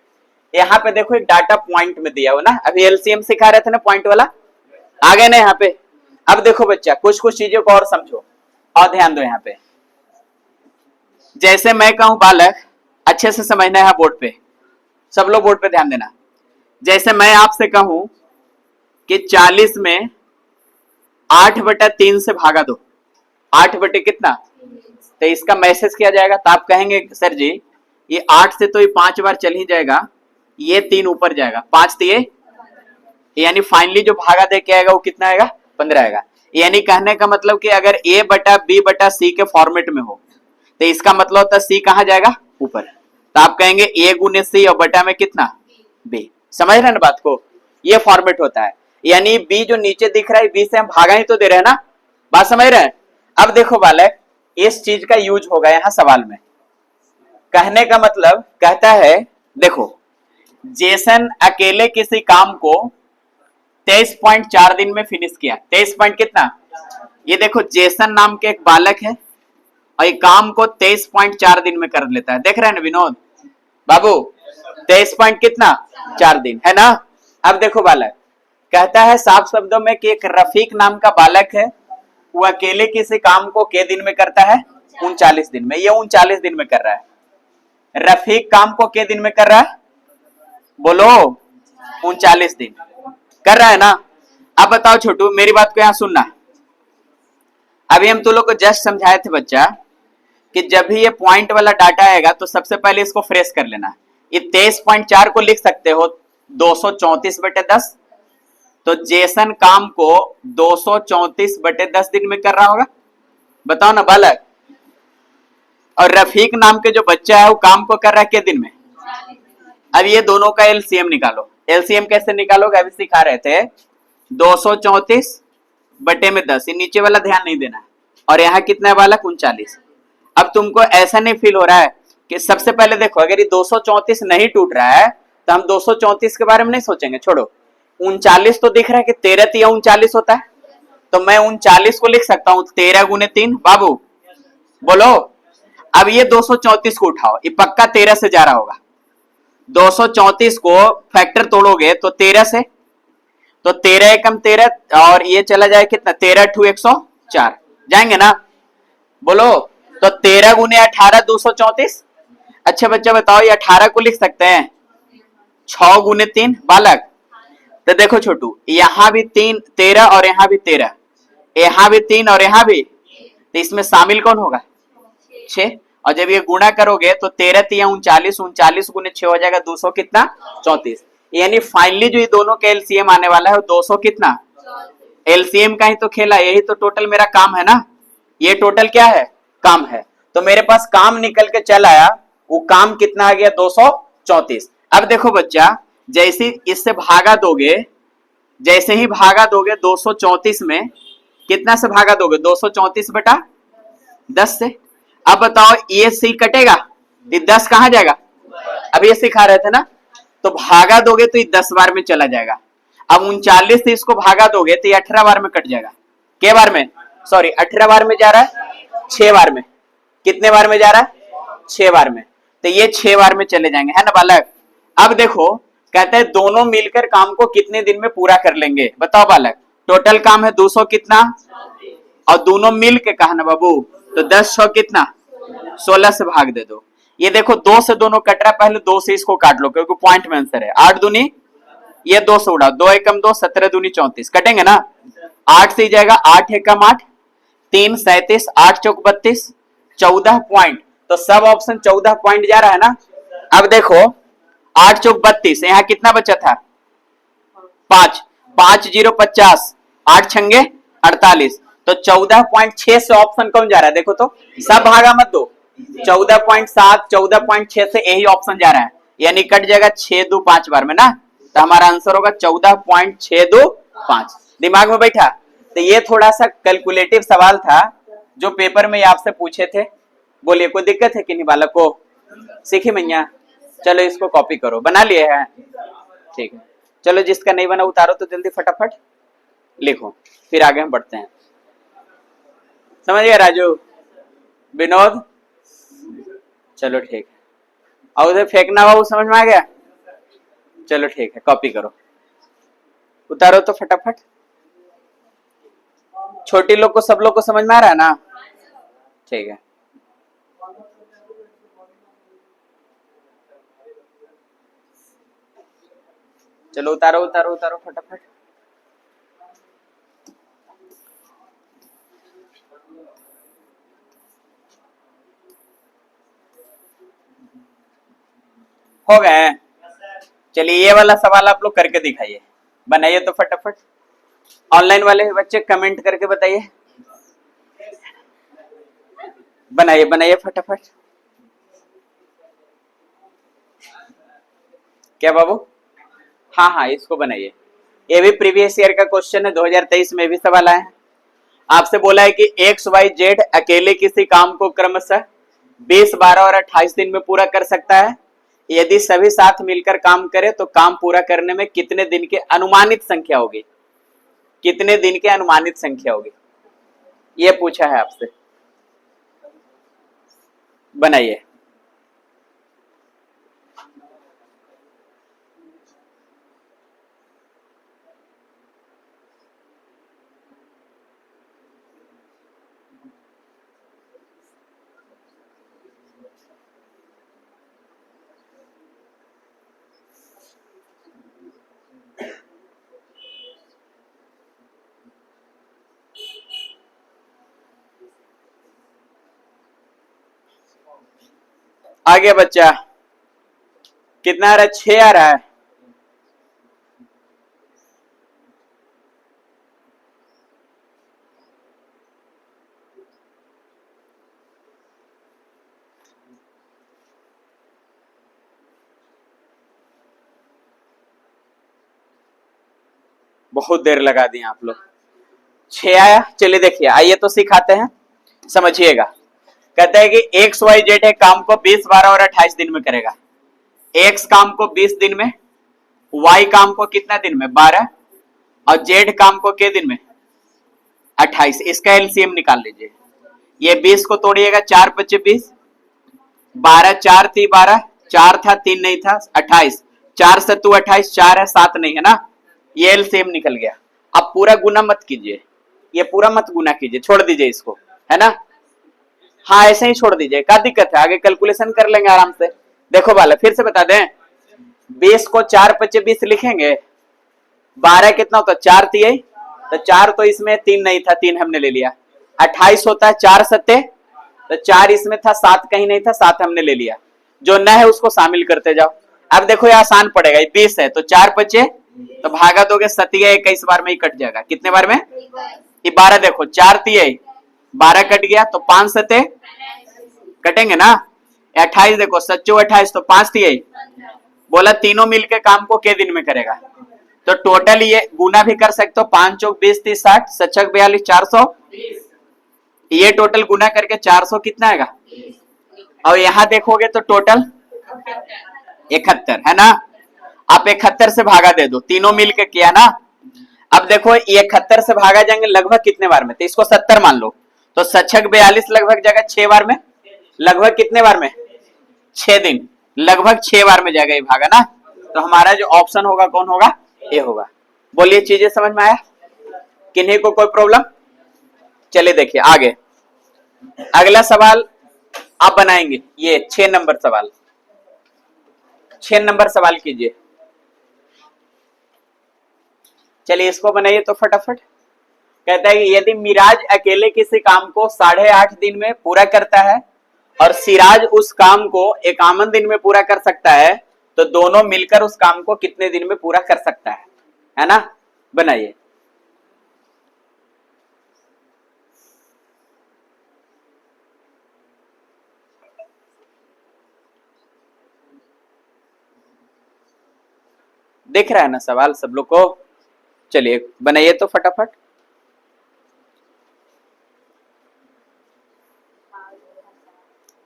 यहाँ पे देखो एक डाटा पॉइंट में दिया हो ना, अभी एलसीएम सिखा रहे थे ना, पॉइंट वाला आ गए ना यहाँ पे। अब देखो बच्चा कुछ कुछ चीजों को और समझो और ध्यान दो। यहाँ पे जैसे मैं कहूं बालक, अच्छे से समझना है बोर्ड पे, सब लोग बोर्ड पे ध्यान देना। जैसे मैं आपसे कहूं कि 40 में 8/3 से भागा दो, 8 बटे कितना, तो इसका मैसेज किया जाएगा। तो आप कहेंगे सर जी ये 8 से तो ये 5 बार चल ही जाएगा, ये 3 ऊपर जाएगा, 5 तो ये, यानी फाइनली जो भागा दे के आएगा वो कितना आएगा, 15 आएगा। यानी कहने का मतलब कि अगर A/B/C के फॉर्मेट में हो तो इसका मतलब होता है सी कहां जाएगा, ऊपर। तो आप कहेंगे ए गुने सी और बटा में कितना, बी। समझ रहे हैं ना बात को, ये फॉर्मेट होता है। यानी बी जो नीचे दिख रहा है बी से हम भागा ही तो दे रहे हैं ना, बात समझ रहे हैं। अब देखो बालक, इस चीज का यूज होगा यहां सवाल में। कहने का मतलब कहता है, देखो जेसन अकेले किसी काम को 23.4 दिन में फिनिश किया। 23 पॉइंट कितना, ये देखो जेसन नाम के एक बालक है और ये काम को 23.4 दिन में कर लेता है। देख रहे हैं ना विनोद बाबू, 23 पॉइंट कितना, 4 दिन है ना। अब देखो बालक कहता है साफ शब्दों में कि एक रफीक नाम का बालक है, वो अकेले किसी काम को के दिन में करता है, 39 दिन में। ये 39 दिन में कर रहा है। रफीक काम को के दिन में कर रहा है, बोलो 39 दिन कर रहा है ना। अब बताओ छोटू, मेरी बात को यहां सुनना। अभी हम तुम लोग को जस्ट समझाए थे बच्चा कि जब भी ये पॉइंट वाला डाटा आएगा तो सबसे पहले इसको फ्रेश कर लेना। ये 23.4 को लिख सकते हो 234/10। तो जेसन काम को 234/10 दिन में कर रहा होगा, बताओ ना बालक। और रफीक नाम के जो बच्चा है वो काम को कर रहा है के दिन में। अब ये दोनों का एलसीएम निकालो। एलसीएम कैसे निकालोगे अभी सिखा रहे थे। 234/10, ये नीचे वाला ध्यान नहीं देना। और यहाँ कितना है बालक, 39। अब तुमको ऐसा नहीं फील हो रहा है कि सबसे पहले देखो अगर ये 234 नहीं टूट रहा है तो हम 234 के बारे में नहीं सोचेंगे, छोड़ो। 39 तो दिख रहा है कि 13 तिया 39 होता है, तो मैं 39 को लिख सकता हूं 13 गुने 3। बाबू बोलो। अब ये 234 को उठाओ, ये पक्का 13 से जा रहा होगा। 234 को फैक्टर तोड़ोगे तो 13 से, तो 13 एकम 13 और ये चला जाए कितना, 13 × 104 जाएंगे ना, बोलो। तो 13 गुने 18 234। अच्छा बच्चा बताओ, ये 18 को लिख सकते हैं 6 गुने 3 बालक। तो देखो छोटू, यहां भी 3 13 और यहां भी 13, यहां भी 3 और यहां भी, तो इसमें शामिल कौन होगा, 6। और जब ये गुणा करोगे तो 13 तिया 39, 39 गुने 6 हो जाएगा 200 कितना, 34। यानी फाइनली जो ये दोनों का एलसीएम आने वाला है वो 200 कितना, एलसीएम का ही तो खेला, यही तो टोटल मेरा काम है ना। ये टोटल क्या है, काम है। तो मेरे पास काम निकल के चल आया, वो काम कितना आ गया, 234। अब देखो बच्चा, जैसे इससे भागा दोगे, जैसे ही भागा दोगे 234 में, कितना से भागा दोगे, 234/10 से। अब बताओ ये सी कटेगा, ये 10 कहां जाएगा, अब ये सिखा रहे थे ना। तो भागा दोगे तो ये 10 बार में चला जाएगा। अब 39 से इसको भागा दोगे तो ये 18 बार में कट जाएगा। के बार में, सॉरी 18 बार में जा रहा है, 6 बार में। कितने बार में जा रहा है, 6 बार में। तो ये 6 बार में चले जाएंगे, है ना बालक। अब देखो कहते हैं दोनों मिलकर काम को कितने दिन में पूरा कर लेंगे, बताओ बालक। टोटल काम है 200 कितना, और दोनों मिल के कहा ना बाबू, तो 10 6 कितना, 16 से भाग दे दो। ये देखो 2 से दोनों कट रहा, पहले 2 से इसको काट लो क्योंकि पॉइंट में आंसर है। 8 दूनी, ये 2 से उड़ाओ, 2 एकम 2, 17 दूनी 34, कटेंगे ना। 8 से ही जाएगा, 8 एकम 8, 3 37, 8 चौक 32, 14 पॉइंट। तो सब ऑप्शन 14 पॉइंट जा रहा है ना। अब देखो 8 चौक 32, यहाँ कितना बचा था, 5, 5 0 50, 8 छंगे 48। तो 14.6 से ऑप्शन कौन जा रहा है, देखो तो सब भागा मत दो। 14.7 14.6 से यही ऑप्शन जा रहा है, यानी कट जाएगा 6 2 5 बार में ना। तो हमारा आंसर होगा 14.625। दिमाग में बैठा। तो ये थोड़ा सा कैलकुलेटिव सवाल था जो पेपर में आपसे पूछे थे। बोलिए कोई दिक्कत है कि नहीं बालक को, सीखी मैया। चलो इसको कॉपी करो, बना लिए हैं, ठीक है। चलो जिसका नहीं बना उतारो तो जल्दी फटाफट लिखो, फिर आगे हम बढ़ते हैं। समझ गया राजू, विनोद, चलो ठीक है। और उधर फेंकना हुआ वो समझ में आ गया, चलो ठीक है, कॉपी करो, उतारो तो फटाफट। छोटी लोग को सब लोग को समझ में आ रहा है ना, ठीक है। चलो उतारो उतारो उतारो फटाफट। हो गए। चलिए ये वाला सवाल आप लोग करके दिखाइए, बनाइए तो फटाफट। ऑनलाइन वाले बच्चे कमेंट करके बताइए। बनाइए बनाइए फटाफट। क्या बाबू? हाँ हाँ, इसको बनाइए। ये भी प्रीवियस ईयर का क्वेश्चन है, 2023 में भी सवाल आया है। आपसे बोला है कि एक्स वाई जेड अकेले किसी काम को क्रमशः 20, 12 और 28 दिन में पूरा कर सकता है। यदि सभी साथ मिलकर काम करे तो काम पूरा करने में कितने दिन की अनुमानित संख्या होगी? कितने दिन की अनुमानित संख्या होगी, ये पूछा है आपसे। बनाइए। आगे बच्चा कितना आ रहा है? 6 आ रहा है। बहुत देर लगा दी आप लोग। 6 आया। चलिए देखिए, आइए तो सिखाते हैं, समझिएगा। कहता है कि एक्स वाई जेड है काम को 20, 12 और 28 दिन में करेगा। एक्स काम को 20 दिन में, वाई काम को कितना दिन में? 12, और जेड काम को के दिन में? 28। इसका एलसीएम निकाल लीजिए। ये 20 को तोड़िएगा, 4 25 20, 12 4 थी 12, 4 था 3 नहीं था 28, 4 सत्तू 28, 4 है 7 नहीं है ना, ये एलसीएम निकल गया। अब पूरा गुना मत कीजिए, ये पूरा मत गुना कीजिए, छोड़ दीजिए इसको, है ना। हाँ ऐसे ही छोड़ दीजिए, क्या दिक्कत है, आगे कैलकुलेशन कर लेंगे आराम से। देखो बालक फिर से बता दें, 20 को 4 25 20 लिखेंगे, 12 कितना होता है? 4 थी, तो 4 तो इसमें 3 नहीं था, 3 हमने ले लिया। 28 होता है 4 सत्ते, तो 4 इसमें था, 7 कहीं नहीं था, 7 हमने ले लिया। जो न है उसको शामिल करते जाओ। अब देखो ये आसान पड़ेगा, 20 है तो 4 बचे, तो भागा दोगे 7 21 बार में ही कट जाएगा। कितने बार में? ये 12 देखो, 4 तिये 12 कट गया, तो 5 सत्ते कटेंगे ना। 28 देखो, सच्चो 28, तो 5 तिये, बोला तीनों मिलके काम को के दिन में करेगा। तो टोटल ये गुना भी कर सकते हो, 5 चौक 20 30 60, सचक 42 400, ये टोटल गुना करके 400 कितना आएगा? और यहां देखोगे तो टोटल 71 है ना। आप 71 से भागा दे दो, तीनों मिलके किया ना। अब देखो 71 से भागा जाएंगे लगभग कितने बार में? तो इसको 70 मान लो, तो सचक 42 लगभग जगह 6 बार में, लगभग कितने बार में? 6 दिन, लगभग 6 बार में जाएगा ये भागा ना। तो हमारा जो ऑप्शन होगा कौन होगा? ये होगा। बोलिए, चीजें समझ में आया? किन्हीं को कोई प्रॉब्लम? चलिए देखिए आगे, अगला सवाल आप बनाएंगे, ये 6 नंबर सवाल, 6 नंबर सवाल कीजिए। चलिए इसको बनाइए तो फटाफट। कहता है कि यदि मिराज अकेले किसी काम को 8.5 दिन में पूरा करता है और सिराज उस काम को 51 दिन में पूरा कर सकता है, तो दोनों मिलकर उस काम को कितने दिन में पूरा कर सकता है ना। बनाइए। दिख रहा है ना सवाल सब लोग को? चलिए बनाइए तो फटाफट।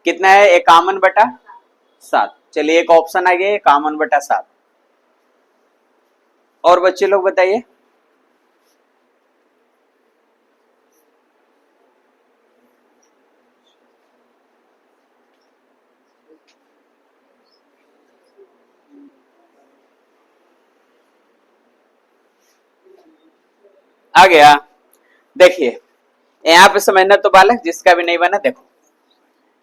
कितना है? 51/7। चलिए एक ऑप्शन आ गया 51/7। और बच्चे लोग बताइए। आ गया। देखिए यहां पे समझना तो बालक, जिसका भी नहीं बना देखो,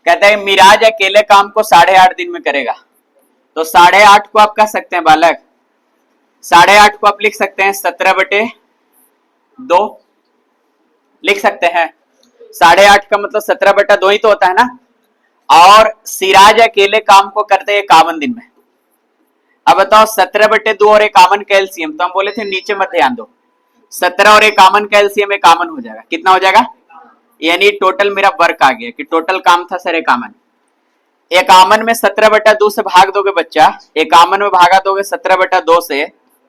कहता है मिराज अकेले काम को 8.5 दिन में करेगा। तो 8.5 को आप कह सकते हैं बालक, 8.5 को आप लिख सकते हैं 17/2 लिख सकते हैं। 8.5 का मतलब 17/2 ही तो होता है ना। और सिराज अकेले काम को करते हैं 51 दिन में। अब बताओ 17/2 और 51 का एलसीएम, तो हम बोले थे नीचे मत ध्यान दो, 17 और 51 का एलसीएम 51 हो जाएगा। कितना हो जाएगा? यानी टोटल मेरा वर्क आ गया कि टोटल काम था सर इक्यावन। इक्यावन में 17/2 से भाग दोगे बच्चा, इक्यावन में भागा दोगे 17/2 से,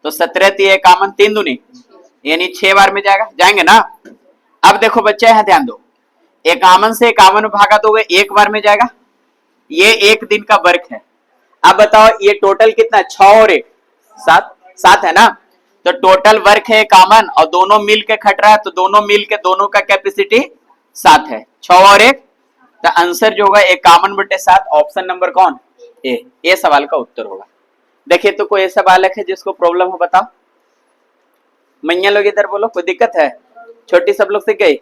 तो 17 3 इक्यावन, 3 दूनी यानी 6 बार में जाएगा, जाएंगे ना। अब देखो बच्चा यहाँ ध्यान दो, 51 से 51 में भागा दोगे 1 बार में जाएगा, ये 1 दिन का वर्क है। अब बताओ ये टोटल कितना, 6 और 1 7, 7 है ना। तो टोटल वर्क है 51 और दोनों मिल के खट रहा है, तो दोनों मिल के दोनों का कैपेसिटी 7 है, 6 और 1, तो आंसर जो होगा 51/7, ऑप्शन नंबर कौन, ए, ये सवाल का उत्तर होगा। देखिए तो कोई ऐसा बालक है जिसको प्रॉब्लम हो, बताओ। मैया लोग इधर बोलो, कोई दिक्कत है, छोटी सब लोग से गई।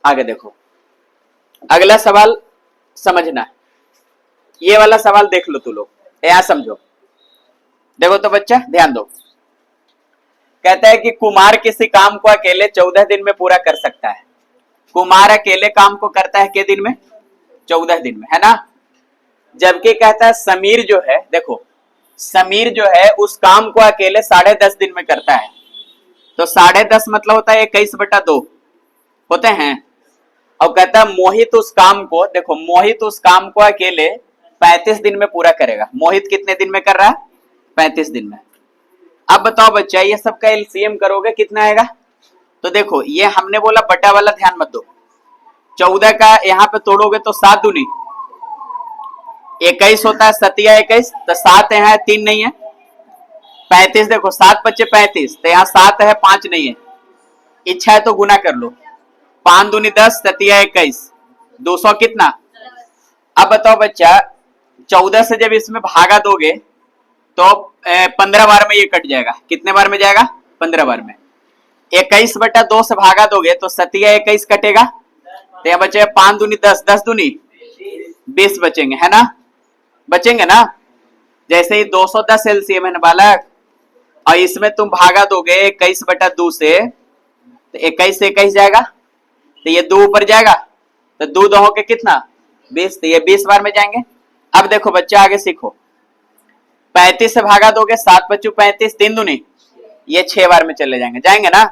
आगे देखो, अगला सवाल समझना, ये वाला सवाल देख लो तू लोग, यहां समझो। देखो तो बच्चा ध्यान दो, कहता है कि कुमार किसी काम को अकेले 14 दिन में पूरा कर सकता है। कुमार अकेले काम को करता है के दिन में, 14 दिन में, है ना। जबकि कहता है समीर जो है, देखो समीर जो है उस काम को अकेले 10.5 दिन में करता है। तो 10.5 मतलब होता है 21/2 होते हैं। और कहता है मोहित उस काम को, देखो मोहित उस काम को अकेले 35 दिन में पूरा करेगा। मोहित कितने दिन में कर रहा है, 35 दिन में। अब बताओ बच्चा, ये सबका एलसीएम करोगे कितना आएगा। तो देखो ये हमने बोला बटा वाला ध्यान मत दो, 14 का यहाँ पे तोड़ोगे तो 7 दूनी 21 होता है, 7 या 21, तो 7 यहाँ है, 3 नहीं है, 35 देखो 7 × 5 = 35, तो यहाँ 7 है 5 नहीं है, इच्छा है तो गुना कर लो, 5 दूनी 10, 7 या 21, 200 कितना। अब बताओ बच्चा 14 से जब इसमें भागा दोगे तो 15 बार में ये कट जाएगा, कितने बार में जाएगा, 15 बार में। 21/2 से भागा दोगे तो 7 या 21 कटेगा, तो यहाँ बचेगा 5 दूनी 10, 10 दूनी 20 बचेंगे, है ना, बचेंगे ना। जैसे ही 210 एलसीएम है ना बालक, और इसमें तुम भागा दोगे 21/2 से, तो 21 से 21 जाएगा, तो ये 2 ऊपर जाएगा, तो 2 दो के कितना 20, तो ये 20 बार में जाएंगे। अब देखो बच्चा आगे सीखो, 35 से भागा दोगे 7 × 5 = 35, 3 दूनी ये 6 बार में चले जाएंगे, जाएंगे ना।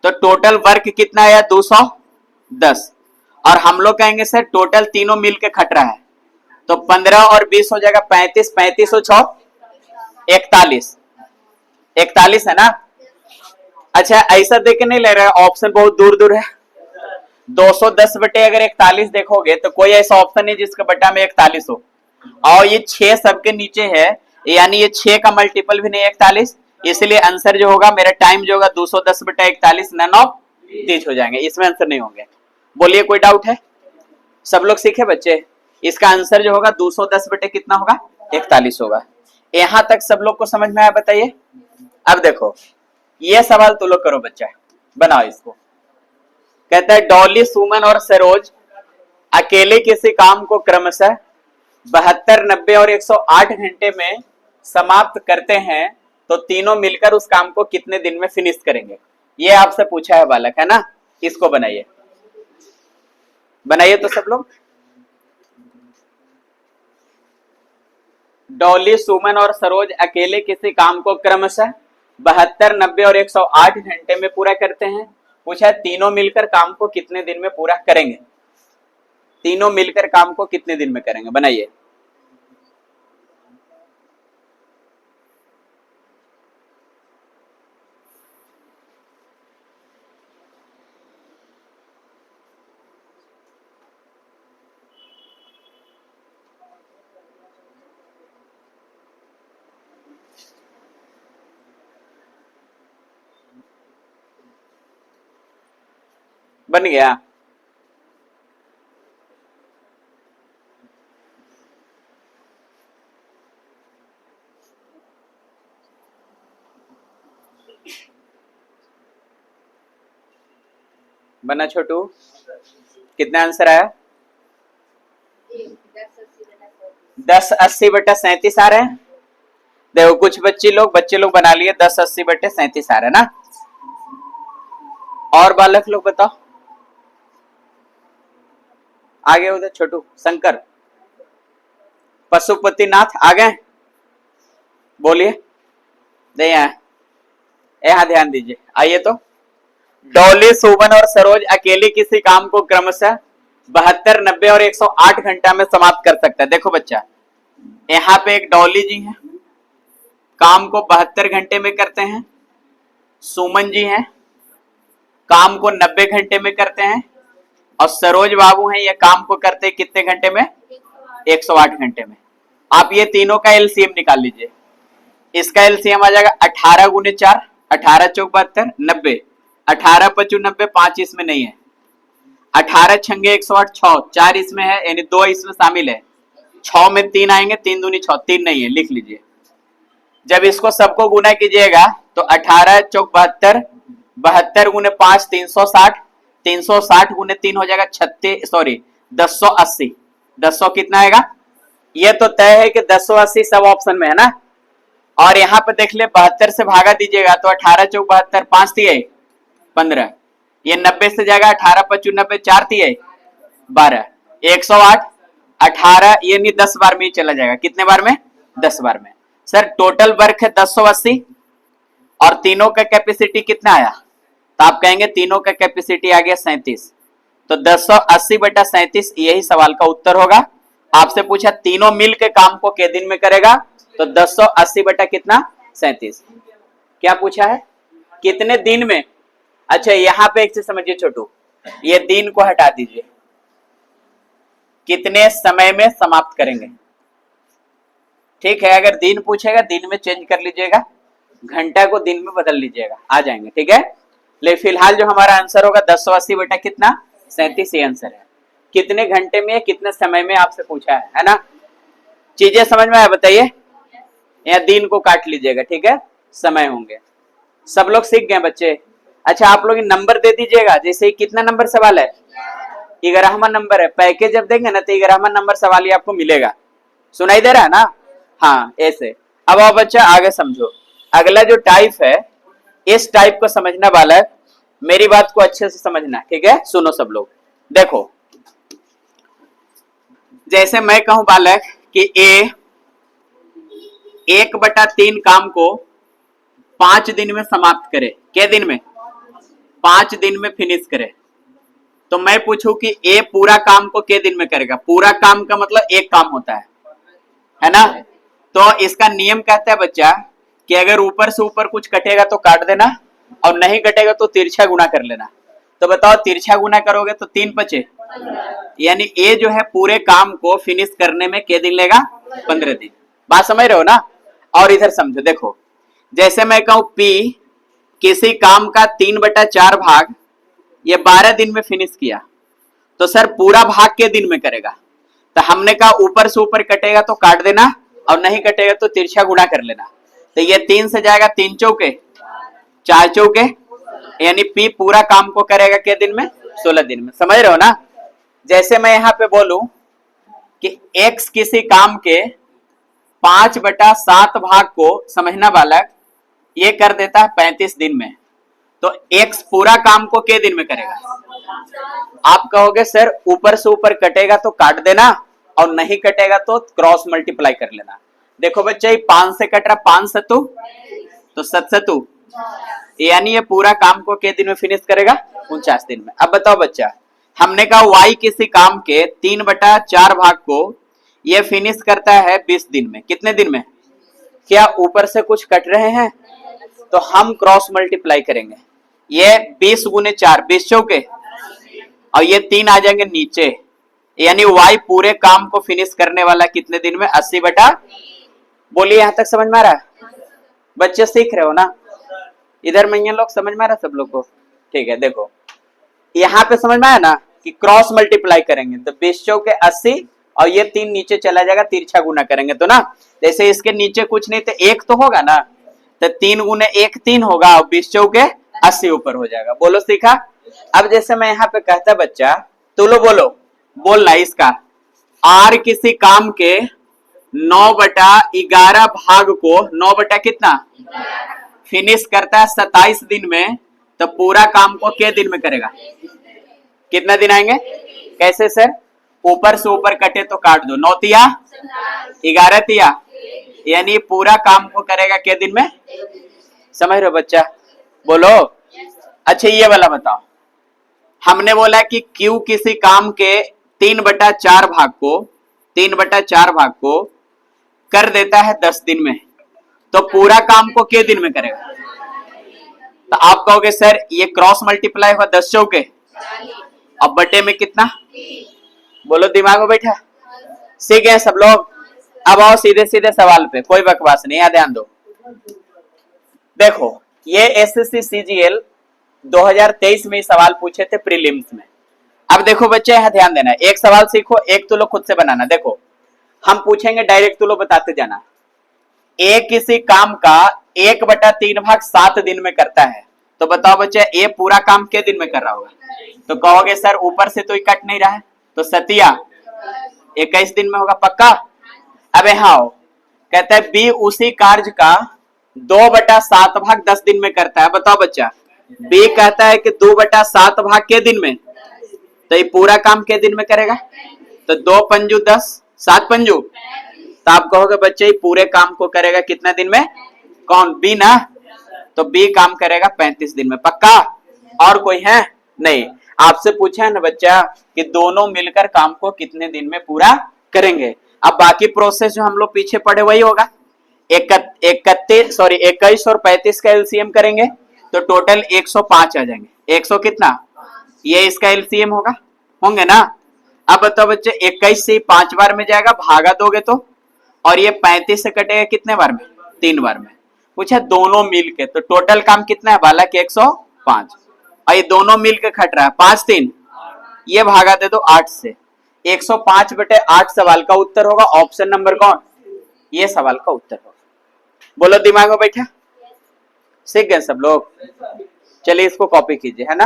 तो टोटल वर्क कितना है 210, और हम लोग कहेंगे सर टोटल तीनों मिल के खट रहा है, तो 15 और 20 हो जाएगा 35, 35 और 6 41, 41 है ना। अच्छा ऐसा देख के नहीं ले रहे, ऑप्शन बहुत दूर दूर है। 210 बटे अगर 41 देखोगे तो कोई ऐसा ऑप्शन नहीं जिसका बटा में 41 हो, और ये 6 सबके नीचे है, यानी ये 6 का मल्टीपल भी नहीं 41, इसलिए आंसर जो होगा मेरा टाइम जो होगा 210/41 नन ऑफ तीज हो जाएंगे, इसमें आंसर नहीं होंगे। बोलिए कोई डाउट है, सब लोग सीखे बच्चे। इसका आंसर जो होगा 210 बटे कितना होगा 41 होगा। यहां तक सब लोग को समझ में आया, बताइए। अब देखो ये सवाल तो लोग करो बच्चा, बनाओ इसको। कहता है डॉली, सुमन और सरोज अकेले किसी काम को क्रमशः 72, 90 और 108 घंटे में समाप्त करते हैं, तो तीनों मिलकर उस काम को कितने दिन में फिनिश करेंगे। ये आपसे पूछा है बालक, है ना। इसको बनाइए, बनाइए तो सब लोग। डॉली, सुमन और सरोज अकेले किसी काम को क्रमशः 72, 90 और 108 घंटे में पूरा करते हैं। पूछा है तीनों मिलकर काम को कितने दिन में पूरा करेंगे, तीनों मिलकर काम को कितने दिन में करेंगे, बनाइए। बन गया। बना छोटू, कितना आंसर आया 1080/37 आ रहे हैं। देखो कुछ बच्चे लोग बना लिए 1080/37 आ रहे हैं ना। और बालक लोग बताओ, आगे उधर छोटू, शंकर, पशुपतिनाथ आ गए, बोलिए। नहीं आए, यहाँ ध्यान दीजिए, आइए तो डॉली, सुमन और सरोज अकेले किसी काम को क्रमशः 72, 90 और 108 घंटा में समाप्त कर सकता है। देखो बच्चा, यहाँ पे एक डॉली जी है, काम को 72 घंटे में करते हैं। सुमन जी हैं, काम को 90 घंटे में करते हैं। और सरोज बाबू हैं, ये काम को करते हैं कितने घंटे में? 108 घंटे में। आप ये तीनों का एलसीएम निकाल लीजिए। इसका एलसीएम आ जाएगा 18 गुने 4, 18 चौक 72, 90, 18 पचू 90, 5 इसमें नहीं है। 18 छंगे 108, 6, 4 इसमें है, यानी 2 इसमें शामिल है। 6 में 3 आएंगे, 3 दूनी 6, 3 नहीं है, लिख लीजिए। जब इसको सबको गुना कीजिएगा तो 18 चौक 72, 72 गुने 5 360, 360 गुने 3 हो जाएगा 1080। 10 कितना आएगा? ये तो तय है कि 1080 सब ऑप्शन में है ना। और यहाँ पे देख ले, 72 से भागा दीजिएगा तो 18 चौक 72, 5 दिए 15, ये 90 से जाएगा 18 पचू 90, 4 दिए 12, 108, 18 ये नहीं 10 बार में ही चला जाएगा। कितने बार में? 10 बार में। सर टोटल वर्क है 1080 और तीनों का कैपेसिटी कितना आया? तो आप कहेंगे तीनों का कैपेसिटी आ गया 37। तो 1080 बटा 37 यही सवाल का उत्तर होगा। आपसे पूछा तीनों मिल के काम को के दिन में करेगा, तो 1080 बटा कितना? 37। क्या पूछा है? कितने दिन में? अच्छा यहां पे एक चीज समझिए छोटू, ये दिन को हटा दीजिए, कितने समय में समाप्त करेंगे। ठीक है, अगर दिन पूछेगा दिन में चेंज कर लीजिएगा, घंटा को दिन में बदल लीजिएगा, आ जाएंगे। ठीक है, लेकिन फिलहाल जो हमारा आंसर होगा 1080 बटा कितना? 37 ये आंसर है। कितने घंटे में, कितने समय में आपसे पूछा है ना। चीजें समझ में आया? बताइए। या दिन को काट लीजिएगा, ठीक है, समय होंगे। सब लोग सीख गए बच्चे? अच्छा आप लोग नंबर दे दीजिएगा, जैसे कितना नंबर सवाल है? 11वां नंबर है। पैकेज जब देंगे ना तो 11वां नंबर सवाल ही आपको मिलेगा। सुनाई दे रहा है ना? हाँ ऐसे। अब आप बच्चा आगे समझो। अगला जो टाइप है, इस टाइप को समझना बालक, मेरी बात को अच्छे से समझना, ठीक है। सुनो सब लोग, देखो जैसे मैं कहूं बालक कि ए 1/3 काम को 5 दिन में समाप्त करे। क्या दिन में? 5 दिन में फिनिश करे। तो मैं पूछूं कि ए पूरा काम को के दिन में करेगा? पूरा काम का मतलब एक काम होता है ना। तो इसका नियम कहता है बच्चा कि अगर ऊपर से ऊपर कुछ कटेगा तो काट देना, और नहीं कटेगा तो तिरछा गुना कर लेना। तो बताओ तिरछा गुना करोगे तो 3 बचे, यानी ए जो है पूरे काम को फिनिश करने में के दिन लेगा? 15 दिन। बात समझ रहे हो ना। और इधर समझो, देखो जैसे मैं कहूं पी किसी काम का 3/4 भाग ये 12 दिन में फिनिश किया, तो सर पूरा भाग के दिन में करेगा। तो हमने कहा ऊपर से ऊपर कटेगा तो काट देना, और नहीं कटेगा तो तिरछा गुणा कर लेना। तो ये 3 से जाएगा 3 चौके 4 चौके, यानी पी पूरा काम को करेगा के दिन में? 16 दिन में। समझ रहे हो ना। जैसे मैं यहाँ पे बोलूं कि एक्स किसी काम के 5/7 भाग को, समझना बालक, ये कर देता है 35 दिन में। तो एक्स पूरा काम को के दिन में करेगा? आप कहोगे सर ऊपर से ऊपर कटेगा तो काट देना, और नहीं कटेगा तो क्रॉस मल्टीप्लाई कर लेना। देखो बच्चा ये 5 से कट रहा, 5 सतु तो 7 सतु, यानी ये पूरा काम को के दिन में फिनिश करेगा? 49 दिन में। अब बताओ बच्चा, हमने कहा वाई किसी काम के 3/4 भाग को ये फिनिश करता है 20 दिन में। कितने दिन में? क्या ऊपर से कुछ कट रहे हैं? तो हम क्रॉस मल्टीप्लाई करेंगे। ये 20 गुने 4 20 चौके, और ये 3 आ जाएंगे नीचे, यानी y पूरे काम को फिनिश करने वाला कितने दिन में? 80 बटा। बोलिए यहां तक समझ में आ रहा है? बच्चे सीख रहे हो ना? इधर में ये लोग समझ में आ रहा सब लोग को? ठीक है, देखो यहाँ पे समझ में आया ना कि क्रॉस मल्टीप्लाई करेंगे तो 20 चौके 80, और ये 3 नीचे चला जाएगा, तिरछा गुना करेंगे तो ना, जैसे इसके नीचे कुछ नहीं तो 1 तो होगा ना, तो 3 गुने 1 3 होगा, और 20 चौके 80 ऊपर हो जाएगा। बोलो सीखा? अब जैसे मैं यहाँ पे कहता बच्चा, तो लो बोलो, बोलना इसका, आर किसी काम के 9/11 भाग को 9 बटा कितना फिनिश करता है 27 दिन में, तो पूरा काम को के दिन में करेगा? कितना दिन आएंगे? कैसे सर? ऊपर से ऊपर कटे तो काट दो, 9 तिया 11 तिया, यानी पूरा काम को करेगा के दिन में? समझ रहे हो बच्चा? बोलो अच्छा ये वाला बताओ, हमने बोला कि Q किसी काम के 3/4 भाग को 3/4 भाग को कर देता है 10 दिन में, तो पूरा काम को के दिन में करेगा? तो आप कहोगे सर ये क्रॉस मल्टीप्लाई हुआ 10 चौके, अब बटे में कितना? बोलो दिमाग में बैठा? सीख गए सब लोग? अब आओ सीधे सीधे सवाल पे, कोई बकवास नहीं, यहाँ ध्यान दो। देखो ये एसएससी सीजीएल 2023 में सवाल पूछे थे प्रीलिम्स में। अब देखो बच्चे यहाँ ध्यान देना, एक सवाल सीखो, एक तो लोग खुद से बनाना। देखो हम पूछेंगे डायरेक्ट, तो लोग बताते जाना। एक किसी काम का 1/3 भाग 7 दिन में करता है, तो बताओ बच्चे ये पूरा काम के दिन में कर रहा होगा? तो कहोगे सर ऊपर से तो ये कट नहीं रहा है, तो सतिया 21 दिन में होगा पक्का? अबे हाँ, कहता है बी उसी कार्य का 2/7 भाग 10 दिन में करता है। बताओ बच्चा, बी कहता है कि 2/7 भाग के दिन में, तो ये पूरा काम के दिन में करेगा? तो 2 पंजू 10, 7 पंजू, तो आप कहोगे बच्चे पूरे काम को करेगा कितना दिन में? कौन? बी ना? तो बी काम करेगा 35 दिन में पक्का? और कोई है? नहीं। आपसे पूछा है ना बच्चा कि दोनों मिलकर काम को कितने दिन में पूरा करेंगे। अब बाकी प्रोसेस जो हम लोग पीछे पढ़े वही होगा। 21 और 35 का एलसीएम करेंगे तो टोटल 105 आ जाएंगे। 100 कितना? ये इसका एलसीएम होगा, होंगे ना? अब बताओ बच्चे 21 से 5 बार में जाएगा, भागा दोगे तो, और ये 35 से कटेगा कितने बार में? 3 बार में। पूछा दोनों मिल के, तो टोटल काम कितना है? बालक 105, और ये दोनों मिल के खट रहा है 5 3, ये भागा दे दो 8 से। 105/8 सवाल का उत्तर होगा। ऑप्शन नंबर कौन? ये सवाल का उत्तर होगा। बोलो दिमाग में बैठा? सीख गए सब लोग? चलिए इसको कॉपी कीजिए, है ना?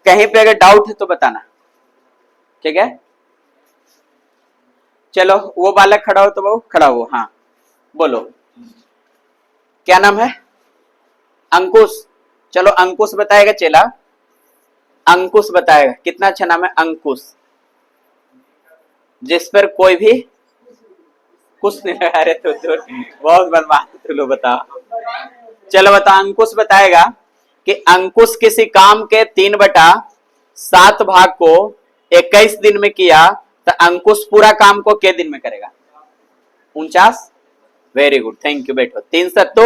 कहीं पे अगर डाउट है तो बताना, ठीक है? चलो वो बालक खड़ा हो तो वो खड़ा हो। हाँ बोलो, क्या नाम है? अंकुश। चलो अंकुश बताएगा चेला, अंकुश बताएगा। कितना अच्छा नाम है अंकुश, जिस पर कोई भी कुछ नहीं लगा रहे। तो बहुत बर्बाद तुम लोग बताओ। चलो बताओ, अंकुश बताएगा कि अंकुश किसी काम के 3/7 भाग को 21 दिन में किया, तो अंकुश पूरा काम को के दिन में करेगा? 49। Very good, thank you. बैठो। 3 सत्तू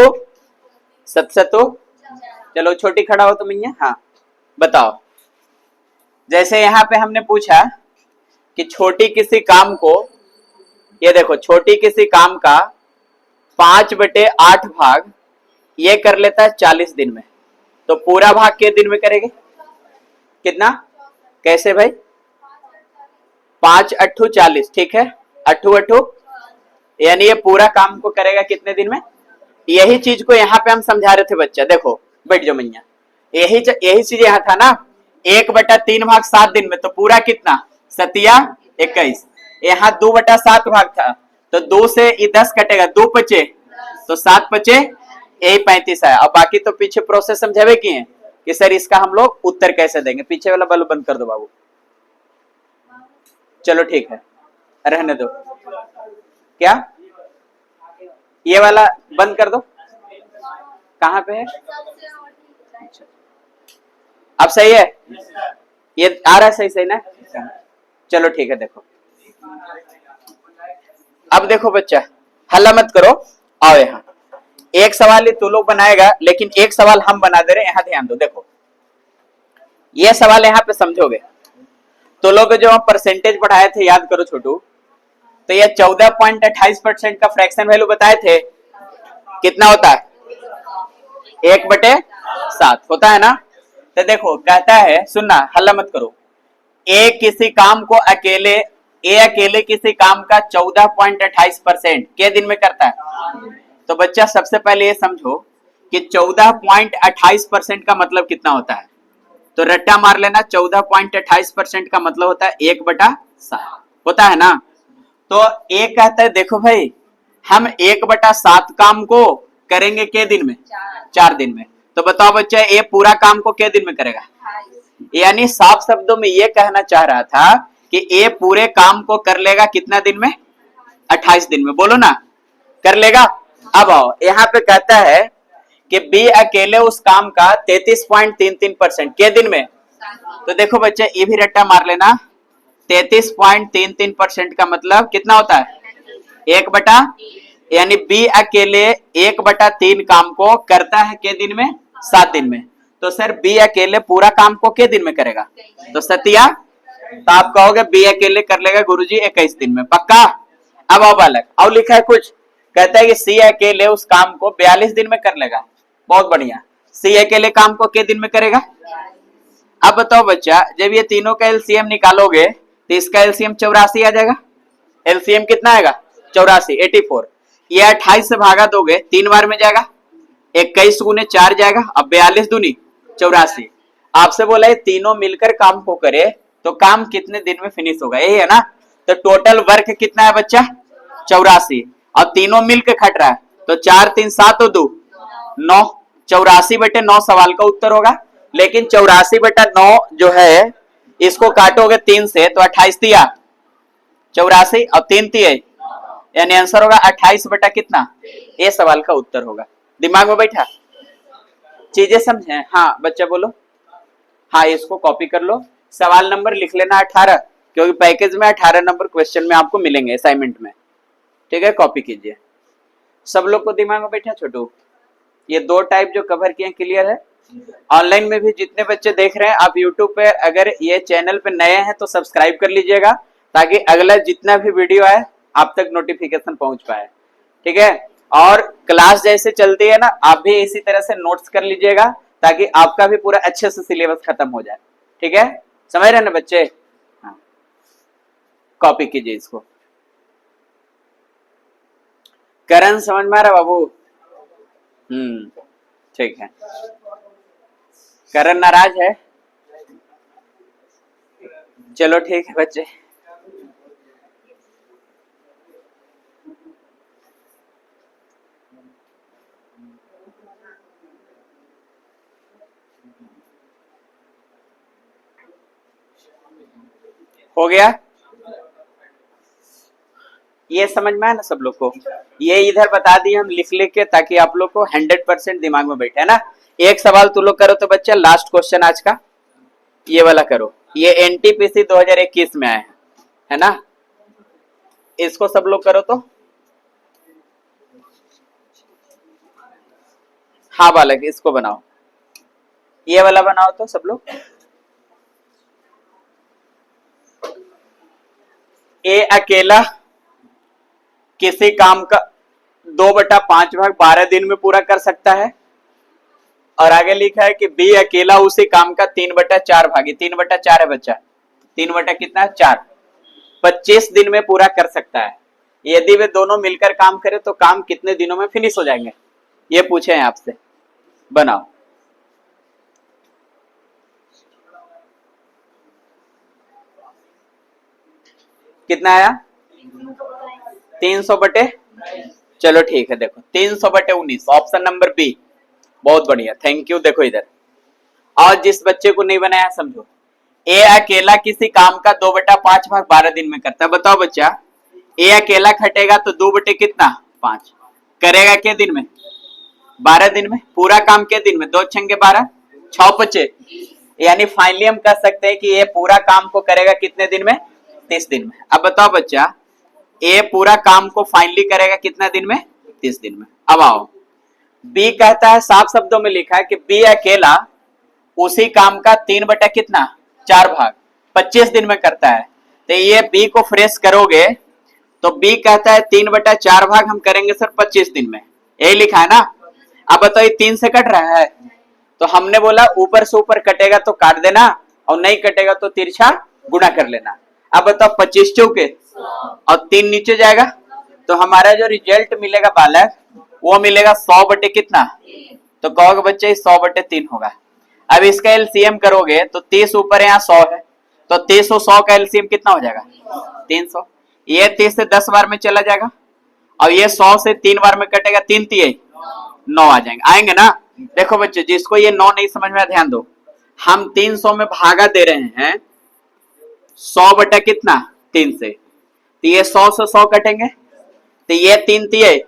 7 सत्तू। चलो छोटी खड़ा हो तुम। हाँ बताओ, जैसे यहाँ पे हमने पूछा कि छोटी किसी काम को, ये देखो छोटी किसी काम का 5/8 भाग ये कर लेता है 40 दिन में, तो पूरा भाग के दिन में करेंगे? कितना? कैसे भाई? 5 8 40, ठीक है। 8 8, यानी ये पूरा काम को करेगा कितने दिन में? यही चीज को यहाँ पे हम समझा रहे थे बच्चा। देखो बैठ जाओ मैया, यही चीज यहाँ था ना, 1/3 भाग 7 दिन में, तो पूरा कितना? सतिया 21। यहाँ 2/7 भाग था, तो 2 से 10 कटेगा, 2 बचे तो 7 बचे, यही 35 है। और बाकी तो पीछे प्रोसेस समझावे किए कि सर इसका हम लोग उत्तर कैसे देंगे। पीछे वाला बल्ब बंद कर दो बाबू। चलो ठीक है, रहने दो। क्या? ये वाला बंद कर दो। कहाँ पे है? अब सही है? ये आ रहा है सही सही ना? चलो ठीक है। देखो अब देखो बच्चा, हल्ला मत करो, आओ यहाँ। एक सवाल ये तू लोग बनाएगा, लेकिन एक सवाल हम बना दे रहे हैं। यहाँ ध्यान दो। देखो ये सवाल यहाँ पे समझोगे तो लोग जो हम परसेंटेज पढ़ाए थे, याद करो छोटू, तो ये 14.28% का फ्रैक्शन वैल्यू बताए थे, कितना होता है? 1/7 होता है ना? तो देखो कहता है, सुनना, हल्ला मत करो। ए किसी काम को अकेले किसी काम का 14.28% के दिन में करता है। तो बच्चा सबसे पहले ये समझो कि 14.28% का मतलब कितना होता है। तो रट्टा मार लेना, 14.28% का मतलब होता है 1/7 होता है ना? तो एक कहता है देखो भाई, हम 1/7 काम को करेंगे के दिन में? 4 दिन में। तो बताओ बच्चा ये पूरा काम को के दिन में करेगा? यानी साफ शब्दों में ये कहना चाह रहा था कि ये पूरे काम को कर लेगा कितना दिन में? 28 दिन में। बोलो ना, कर लेगा। अब आओ यहाँ पे कहता है कि बी अकेले उस काम का 33.33% के दिन में, तो देखो बच्चे ये भी रट्टा मार लेना, 33.33% का मतलब कितना होता है, 1/, यानी बी अकेले 1/3 काम को करता है के दिन में, 7 दिन में। तो सर बी अकेले पूरा काम को के दिन में करेगा, तो सतिया, तो आप कहोगे बी अकेले कर लेगा गुरुजी 21 दिन में, पक्का। अब आओ बालक, अब लिखा है कुछ, कहता है कि सी अकेले उस काम को 42 दिन में कर लेगा। बहुत बढ़िया, सी अकेले काम को के दिन में करेगा। अब बताओ बच्चा, जब ये तीनों का एलसीएम निकालोगे तो इसका एलसीएम 84 आ जाएगा। एलसीएम कितना आएगा, 84, 84। ये 28 से भागा दोगे 3 बार में जाएगा, 21 गुने 4 जाएगा, अब 42 दूनी 84। आपसे बोला है तीनों मिलकर काम को करे तो काम कितने दिन में फिनिश होगा, यही है ना। तो टोटल वर्क कितना है बच्चा, 84, और तीनों मिलकर खट रहा है, तो 4 3 7 और 2 9, 84/9 सवाल का उत्तर होगा। लेकिन 84/9 जो है इसको काटोगे 3 से तो 28 दिया 84 और 3 दिए, यानी आंसर होगा 28 बटा कितना, ये सवाल का उत्तर होगा। दिमाग में बैठा, चीजें समझे। हाँ बच्चा बोलो, हाँ इसको कॉपी कर लो, सवाल नंबर लिख लेना 18, क्योंकि पैकेज में 18 नंबर क्वेश्चन में आपको मिलेंगे असाइनमेंट में, ठीक है। कॉपी कीजिए, सब लोग को दिमाग में बैठा छोटू। ये 2 टाइप जो कवर किए क्लियर है। ऑनलाइन में भी जितने बच्चे देख रहे हैं, आप यूट्यूब पे अगर ये चैनल पे नए हैं तो सब्सक्राइब कर लीजिएगा, ताकि अगला जितना भी वीडियो आए आप तक नोटिफिकेशन पहुंच पाए, ठीक है। और क्लास जैसे चलती है ना, आप भी इसी तरह से नोट्स कर लीजिएगा, ताकि आपका भी पूरा अच्छे से सिलेबस खत्म हो जाए, ठीक है। समझ रहे ना बच्चे, हाँ कॉपी कीजिए इसको। करण समझ में आ रहा बाबू, ठीक है। करण नाराज है, चलो ठीक है बच्चे। हो गया, ये समझ में आया ना सब लोग को। ये इधर बता दिए हम लिख लिख के, ताकि आप लोग को 100% दिमाग में बैठे, है ना। एक सवाल तुम लोग करो तो बच्चा, लास्ट क्वेश्चन आज का ये वाला करो। ये एनटीपीसी 2021 में आया है ना, इसको सब लोग करो तो। हाँ बालक इसको बनाओ, ये वाला बनाओ तो सब लोग। ए अकेला किसी काम का 2/5 भाग 12 दिन में पूरा कर सकता है, और आगे लिखा है कि बी अकेला उसी काम का 3/4 भागी, 3/4 है बच्चा, 3 बटा कितना है 4, 25 दिन में पूरा कर सकता है। यदि वे दोनों मिलकर काम करें तो काम कितने दिनों में फिनिश हो जाएंगे, ये पूछे हैं आपसे। बनाओ, कितना आया 300/, चलो ठीक है। देखो 300/19, ऑप्शन नंबर बी, बहुत बढ़िया, थैंक यू। देखो इधर, और जिस बच्चे को नहीं बनाया समझो, ए अकेला किसी काम का 2/5 भाग 12 दिन में करता है। बताओ बच्चा, ए अकेला खटेगा तो 2 कितना 5 करेगा के दिन में, 12 दिन में। पूरा काम के दिन में, 2 छंगे 12, 6 25, यानी फाइनली हम कह सकते हैं कि ये पूरा काम को करेगा कितने दिन में, 30 दिन में। अब बताओ बच्चा, ए पूरा काम को फाइनली करेगा कितना दिन में, 30 दिन में। अब आओ, बी कहता है, साफ शब्दों में लिखा है कि बी अकेला उसी काम का 3/4 भाग 25 दिन में करता है। तो ये बी को फ्रेश करोगे तो बी कहता है 3/4 भाग हम करेंगे सर 25 दिन में, यही लिखा है ना। अब बताओ ये 3 से कट रहा है, तो हमने बोला ऊपर से ऊपर कटेगा तो काट देना, और नहीं कटेगा तो तिरछा गुणा कर लेना। अब बताओ 25 चौके और 3 नीचे जाएगा, तो हमारा जो रिजल्ट मिलेगा बालक वो मिलेगा 100 कितना, तो कहोगे बच्चे 100/3 होगा। अब इसका एलसीएम करोगे तो 30 ऊपर यहाँ 100 है, तो 30 और 100 का एलसीएम कितना हो जाएगा 300। ये 30 से 10 बार में चला जाएगा, और ये 100 से 3 बार में कटेगा, 3 3 9 आ जाएंगे, आएंगे ना। देखो बच्चे, जिसको ये 9 नहीं समझ में, ध्यान दो, हम 300 में भागा दे रहे हैं 100 कितना 3 से, तो ये 100 से 100 कटेंगे, तो ये 3 3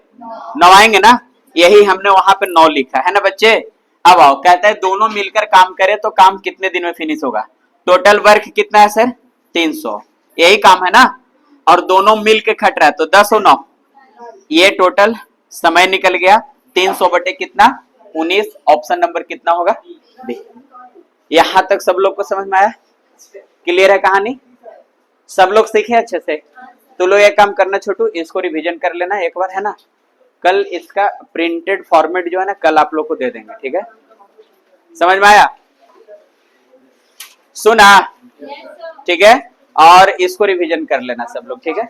9 आएंगे ना। यही हमने वहां पे 9 लिखा है ना बच्चे। अब आओ, कहता है दोनों मिलकर काम करे तो काम कितने दिन में फिनिश होगा। टोटल वर्क कितना है सर, 300, यही काम है ना। और दोनों मिल के खट रहा है तो 10 और 9, ये टोटल समय निकल गया 300 बटे कितना, 19। ऑप्शन नंबर कितना होगा, बी। यहां तक सब लोग को समझ में आया, क्लियर है कहानी, सब लोग सीखे अच्छे से। तो लोग एक काम करना छोटू, इसको रिवीजन कर लेना एक बार, है ना। कल इसका प्रिंटेड फॉर्मेट जो है ना, कल आप लोग को दे देंगे, ठीक है। समझ में आया, सुना, ठीक है। और इसको रिवीजन कर लेना सब लोग, ठीक है।